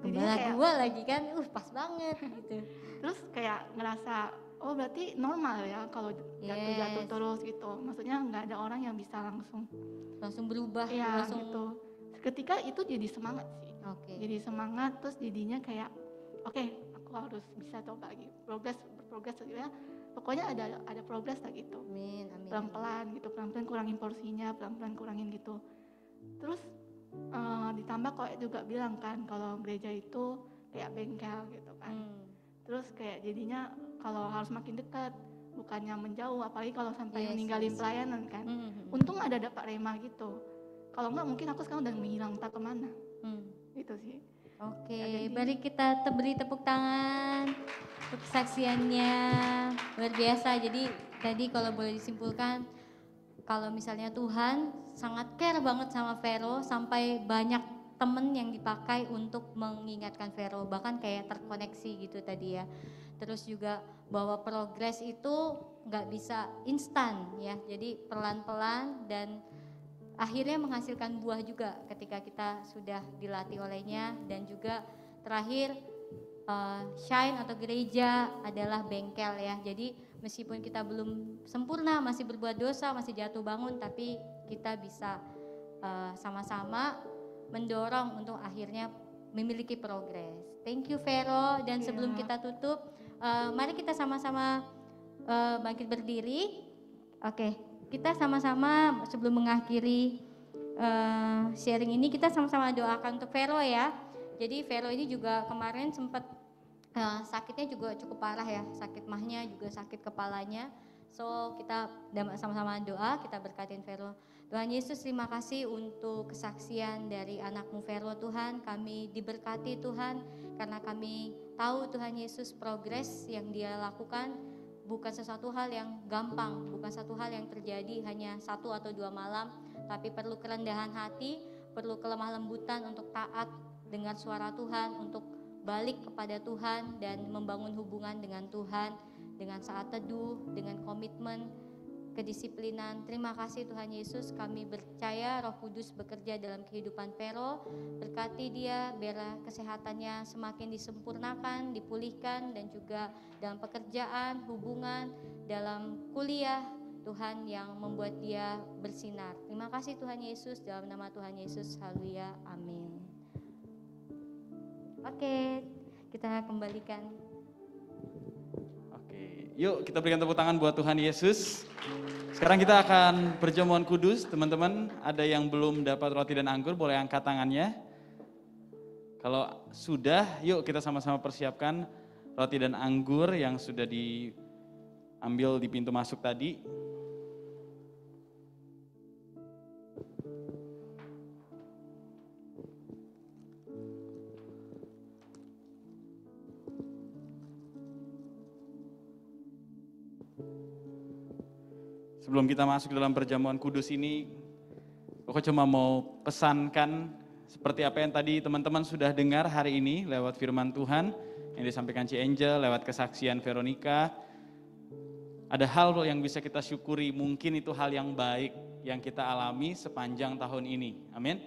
Jadi Gembala kayak, gua lagi kan, pas banget gitu. terus kayak ngerasa, oh berarti normal ya kalau jatuh-jatuh Yes. terus gitu. Maksudnya nggak ada orang yang bisa Langsung berubah, ya langsung gitu. Ketika itu jadi semangat sih. Oke. Jadi semangat, terus jadinya kayak oke, aku harus bisa coba gitu. Berprogres gitu ya. Pokoknya ada progres lah gitu. Amin. Pelan-pelan gitu, pelan-pelan kurangin porsinya, pelan-pelan kurangin gitu. Terus ditambah kok juga bilang kan kalau gereja itu kayak bengkel gitu kan. Terus kayak jadinya kalau harus makin dekat, bukannya menjauh, apalagi kalau sampai meninggalin pelayanan kan. Untung ada dapat rema gitu. Kalau enggak mungkin aku sekarang udah menghilang entah kemana. Gitu sih. Oke, Ya, jadi- mari kita beri tepuk tangan untuk kesaksiannya, luar biasa. Jadi tadi kalau boleh disimpulkan, kalau misalnya Tuhan sangat care banget sama Vero, sampai banyak temen yang dipakai untuk mengingatkan Vero, bahkan kayak terkoneksi gitu tadi ya. Terus juga bahwa progres itu nggak bisa instan ya, jadi pelan-pelan dan akhirnya menghasilkan buah juga ketika kita sudah dilatih olehnya. Dan juga terakhir, Shine atau gereja adalah bengkel ya. Jadi meskipun kita belum sempurna, masih berbuat dosa, masih jatuh bangun, tapi kita bisa sama-sama mendorong untuk akhirnya memiliki progres. Thank you Vero. Dan sebelum kita tutup, mari kita sama-sama bangkit berdiri. Oke, kita sama-sama sebelum mengakhiri sharing ini, kita sama-sama doakan untuk Vero ya. Jadi Vero ini juga kemarin sempat sakitnya juga cukup parah ya, sakit mahnya juga sakit kepalanya. So kita sama-sama doa, kita berkatin Vero. Tuhan Yesus, terima kasih untuk kesaksian dari anakmu Vero Tuhan. Kami diberkati Tuhan, karena kami tahu Tuhan Yesus progres yang dia lakukan bukan sesuatu hal yang gampang, bukan satu hal yang terjadi hanya 1 atau 2 malam, tapi perlu kerendahan hati, perlu kelemah lembutan untuk taat dengar suara Tuhan, untuk balik kepada Tuhan dan membangun hubungan dengan Tuhan dengan saat teduh, dengan komitmen, kedisiplinan. Terima kasih Tuhan Yesus, kami percaya Roh Kudus bekerja dalam kehidupan Vero. Berkati dia, biarlah kesehatannya semakin disempurnakan, dipulihkan, dan juga dalam pekerjaan, hubungan, dalam kuliah, Tuhan yang membuat dia bersinar. Terima kasih Tuhan Yesus, dalam nama Tuhan Yesus, haleluya, amin. Oke, kita kembalikan. Oke, yuk kita berikan tepuk tangan buat Tuhan Yesus. Sekarang kita akan perjamuan kudus. Teman-teman, ada yang belum dapat roti dan anggur, boleh angkat tangannya. Kalau sudah, yuk kita sama-sama persiapkan roti dan anggur yang sudah diambil di pintu masuk tadi. Sebelum kita masuk dalam perjamuan kudus ini, aku cuma mau pesankan seperti apa yang tadi teman-teman sudah dengar hari ini lewat firman Tuhan yang disampaikan Ci Angel, lewat kesaksian Veronica. Ada hal yang bisa kita syukuri, mungkin itu hal yang baik yang kita alami sepanjang tahun ini. Amin.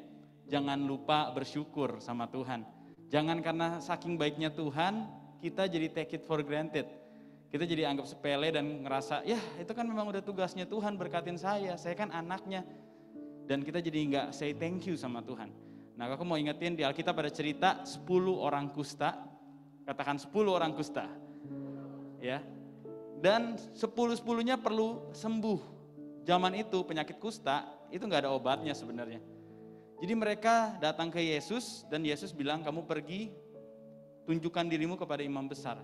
Jangan lupa bersyukur sama Tuhan. Jangan karena saking baiknya Tuhan, kita jadi take it for granted. Kita jadi anggap sepele dan ngerasa, ya itu kan memang udah tugasnya Tuhan berkatin saya kan anaknya. Dan kita jadi nggak say thank you sama Tuhan. Nah aku mau ingetin di Alkitab ada cerita 10 orang kusta, katakan 10 orang kusta. Ya, dan 10-10-nya perlu sembuh. Zaman itu penyakit kusta itu nggak ada obatnya sebenarnya. Jadi mereka datang ke Yesus dan Yesus bilang kamu pergi tunjukkan dirimu kepada imam besar.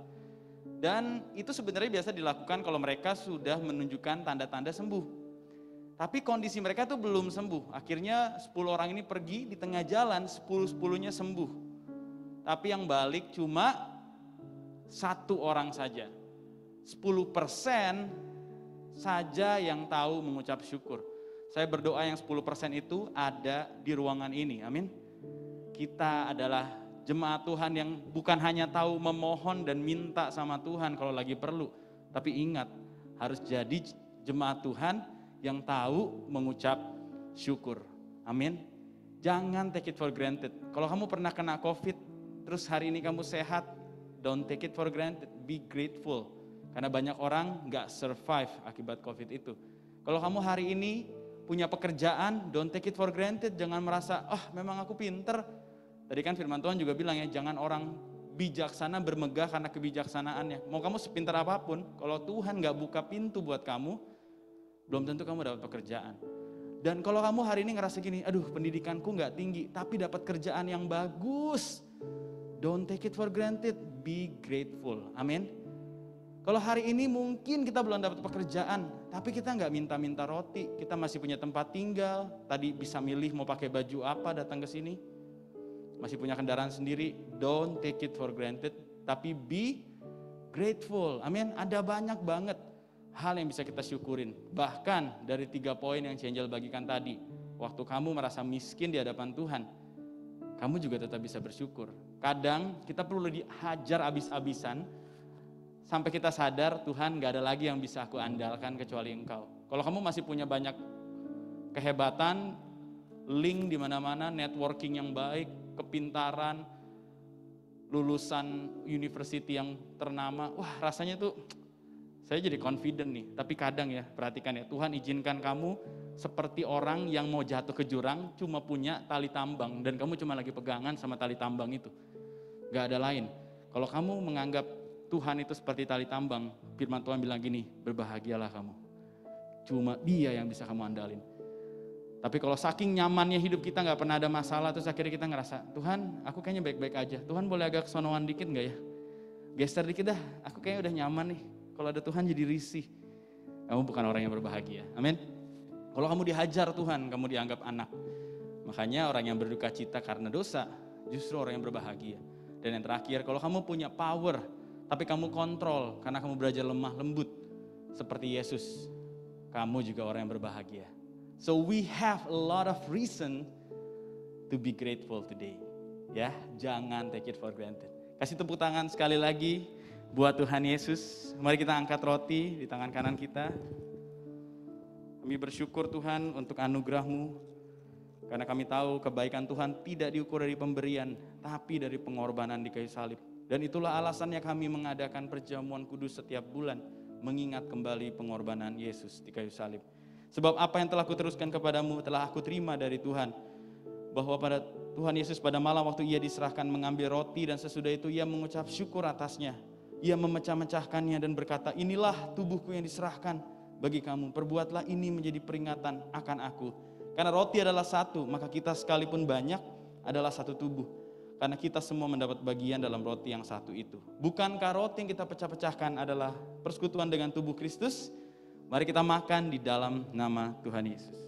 Dan itu sebenarnya biasa dilakukan kalau mereka sudah menunjukkan tanda-tanda sembuh. Tapi kondisi mereka tuh belum sembuh. Akhirnya 10 orang ini pergi di tengah jalan, 10-10-nya sembuh. Tapi yang balik cuma 1 orang saja. 10% saja yang tahu mengucap syukur. Saya berdoa yang 10% itu ada di ruangan ini, amin. Kita adalah jemaat Tuhan yang bukan hanya tahu memohon dan minta sama Tuhan kalau lagi perlu. Tapi ingat, harus jadi jemaat Tuhan yang tahu mengucap syukur. Amin. Jangan take it for granted. Kalau kamu pernah kena COVID, terus hari ini kamu sehat, don't take it for granted. Be grateful. Karena banyak orang gak survive akibat COVID itu. Kalau kamu hari ini punya pekerjaan, don't take it for granted. Jangan merasa, memang aku pinter. Tadi kan firman Tuhan juga bilang ya, jangan orang bijaksana bermegah karena kebijaksanaannya. Mau kamu sepintar apapun, kalau Tuhan gak buka pintu buat kamu, belum tentu kamu dapat pekerjaan. Dan kalau kamu hari ini ngerasa gini, aduh pendidikanku gak tinggi, tapi dapat kerjaan yang bagus, don't take it for granted, be grateful, amin. Kalau hari ini mungkin kita belum dapat pekerjaan, tapi kita gak minta-minta roti, kita masih punya tempat tinggal, tadi bisa milih mau pakai baju apa datang ke sini. Masih punya kendaraan sendiri, don't take it for granted, tapi be grateful. Amin. Ada banyak banget hal yang bisa kita syukurin. Bahkan dari 3 poin yang Ci Angel bagikan tadi, waktu kamu merasa miskin di hadapan Tuhan, kamu juga tetap bisa bersyukur. Kadang kita perlu dihajar abis-abisan, sampai kita sadar Tuhan gak ada lagi yang bisa aku andalkan kecuali Engkau. Kalau kamu masih punya banyak kehebatan, link di mana-mana, networking yang baik, kepintaran, lulusan university yang ternama, wah rasanya tuh saya jadi confident nih. Tapi kadang ya, perhatikan ya, Tuhan izinkan kamu seperti orang yang mau jatuh ke jurang cuma punya tali tambang dan kamu cuma lagi pegangan sama tali tambang itu. Gak ada lain. Kalau kamu menganggap Tuhan itu seperti tali tambang, firman Tuhan bilang gini, berbahagialah kamu. Cuma Dia yang bisa kamu andalin. Tapi kalau saking nyamannya hidup kita gak pernah ada masalah, terus akhirnya kita ngerasa, Tuhan aku kayaknya baik-baik aja. Tuhan boleh agak kesonoan dikit gak ya? Geser dikit dah, aku kayaknya udah nyaman nih. Kalau ada Tuhan jadi risih. Kamu bukan orang yang berbahagia, amin. Kalau kamu dihajar Tuhan, kamu dianggap anak. Makanya orang yang berduka cita karena dosa, justru orang yang berbahagia. Dan yang terakhir, kalau kamu punya power, tapi kamu kontrol karena kamu belajar lemah lembut. Seperti Yesus, kamu juga orang yang berbahagia. So we have a lot of reason to be grateful today. Ya, jangan take it for granted. Kasih tepuk tangan sekali lagi buat Tuhan Yesus. Mari kita angkat roti di tangan kanan kita. Kami bersyukur Tuhan untuk anugerah-Mu. Karena kami tahu kebaikan Tuhan tidak diukur dari pemberian, tapi dari pengorbanan di kayu salib. Dan itulah alasannya kami mengadakan perjamuan kudus setiap bulan, mengingat kembali pengorbanan Yesus di kayu salib. Sebab apa yang telah kuteruskan kepadamu telah aku terima dari Tuhan, bahwa pada Tuhan Yesus pada malam waktu ia diserahkan mengambil roti dan sesudah itu ia mengucap syukur atasnya. Ia memecah-mecahkannya dan berkata, inilah tubuhku yang diserahkan bagi kamu. Perbuatlah ini menjadi peringatan akan aku. Karena roti adalah satu, maka kita sekalipun banyak adalah satu tubuh. Karena kita semua mendapat bagian dalam roti yang satu itu. Bukankah roti yang kita pecah-pecahkan adalah persekutuan dengan tubuh Kristus? Mari kita makan di dalam nama Tuhan Yesus.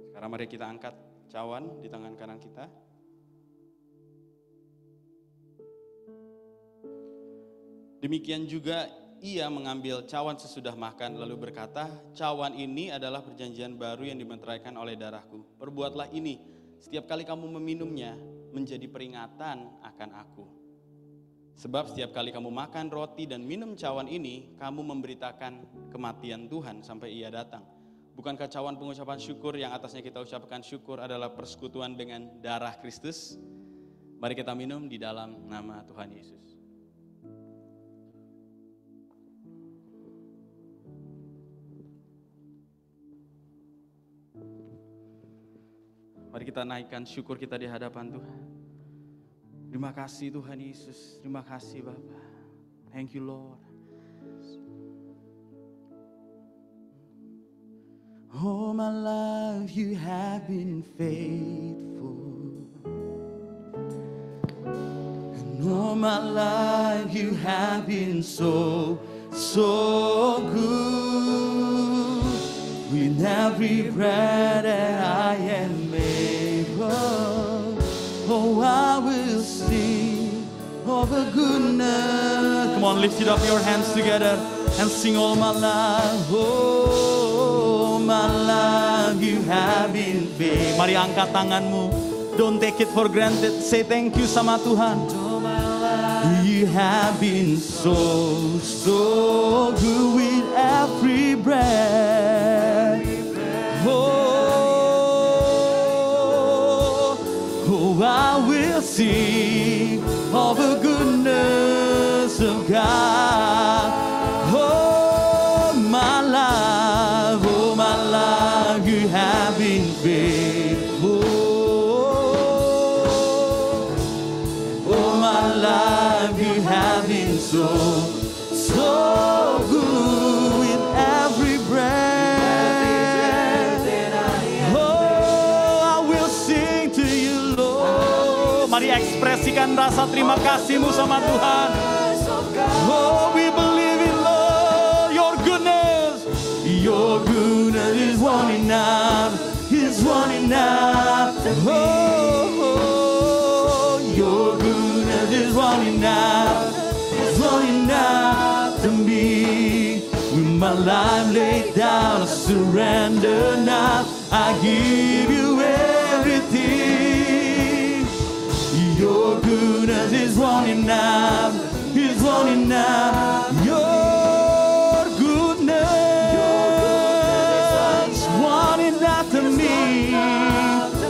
Sekarang mari kita angkat cawan di tangan kanan kita. Demikian juga ia mengambil cawan sesudah makan lalu berkata, cawan ini adalah perjanjian baru yang dimeteraikan oleh darahku. Perbuatlah ini setiap kali kamu meminumnya menjadi peringatan akan aku. Sebab setiap kali kamu makan roti dan minum cawan ini, kamu memberitakan kematian Tuhan sampai ia datang. Bukankah cawan pengucapan syukur yang atasnya kita ucapkan syukur adalah persekutuan dengan darah Kristus? Mari kita minum di dalam nama Tuhan Yesus. Mari kita naikkan syukur kita di hadapan Tuhan. Terima kasih Tuhan Yesus, terima kasih Bapa. Thank you Lord. All my life you have been faithful, and all my life you have been so good. With every breath that I am able, oh I will sing of the goodness. Come on, lift it up your hands together and sing all my life. Oh, my life you have been faithful. Mari angkat tanganmu. Don't take it for granted. Say thank you sama Tuhan. You have been so good with every breath. Oh, I will sing of the goodness of God. Oh, my life, you have been faithful. Oh, my life, you have been so good with every breath. Oh, I will sing to you, Lord. Mari ekspresikan rasa terima kasihmu sama Tuhan. Oh, we believe in Lord, your goodness. Your goodness is running out, is running out. Oh, your goodness is running out, is running out to me. With my life laid down, I surrender now. I give you everything. Your goodness is running out, is running out. Your goodness running after me.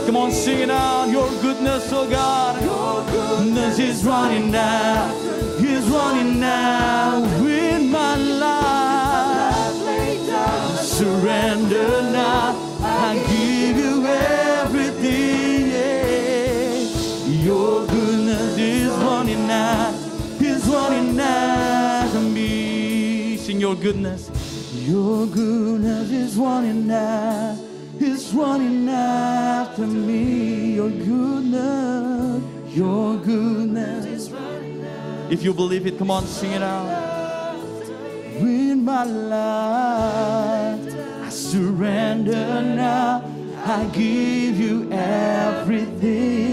Come on, sing it out. Your goodness, oh God. Your goodness is running out, is running out. With my life surrender now. I give you everything. Yeah. Your goodness is running out, is running out to me. Sing your goodness. Your goodness is running out, is running after me. Your goodness is running out. If you believe it, come on, sing it out. With my life, I surrender now. I give you everything.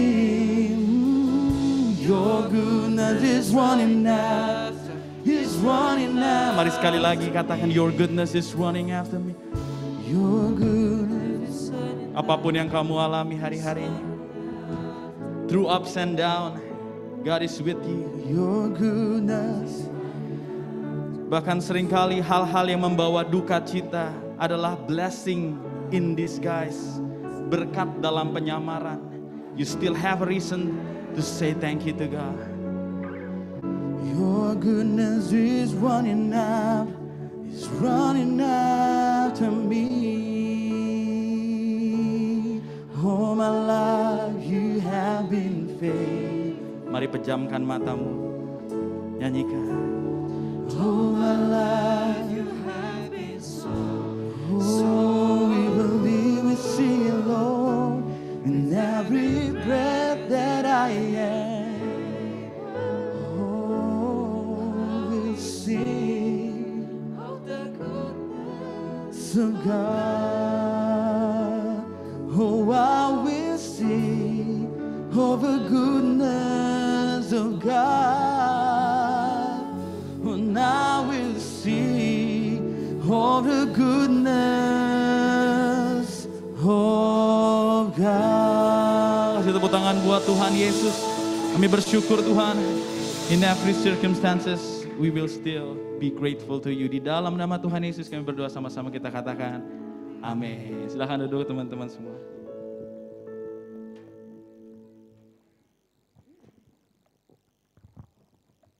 Your goodness is running out. Is running out. Mari sekali lagi katakan, your goodness is running after me. Your goodness. Apapun yang kamu alami hari-hari ini, through ups and down, God is with you. Your goodness. Bahkan seringkali hal-hal yang membawa duka cita adalah blessing in disguise, berkat dalam penyamaran. You still have a reason to say thank you to God. Your goodness is running after me. All my life you have been faithful. Mari pejamkan matamu, nyanyikan. All my life you have been so we believe we see you, Lord, in every breath that I am. Oh, we'll sing of the goodness of God. Oh, I will sing of the goodness of God. And I will sing of the goodness of God. Kasih tepuk tangan buat Tuhan Yesus. Kami bersyukur Tuhan. In every circumstances, we will still be grateful to you. Di dalam nama Tuhan Yesus kami berdoa sama-sama, kita katakan amin. Silahkan duduk teman-teman semua.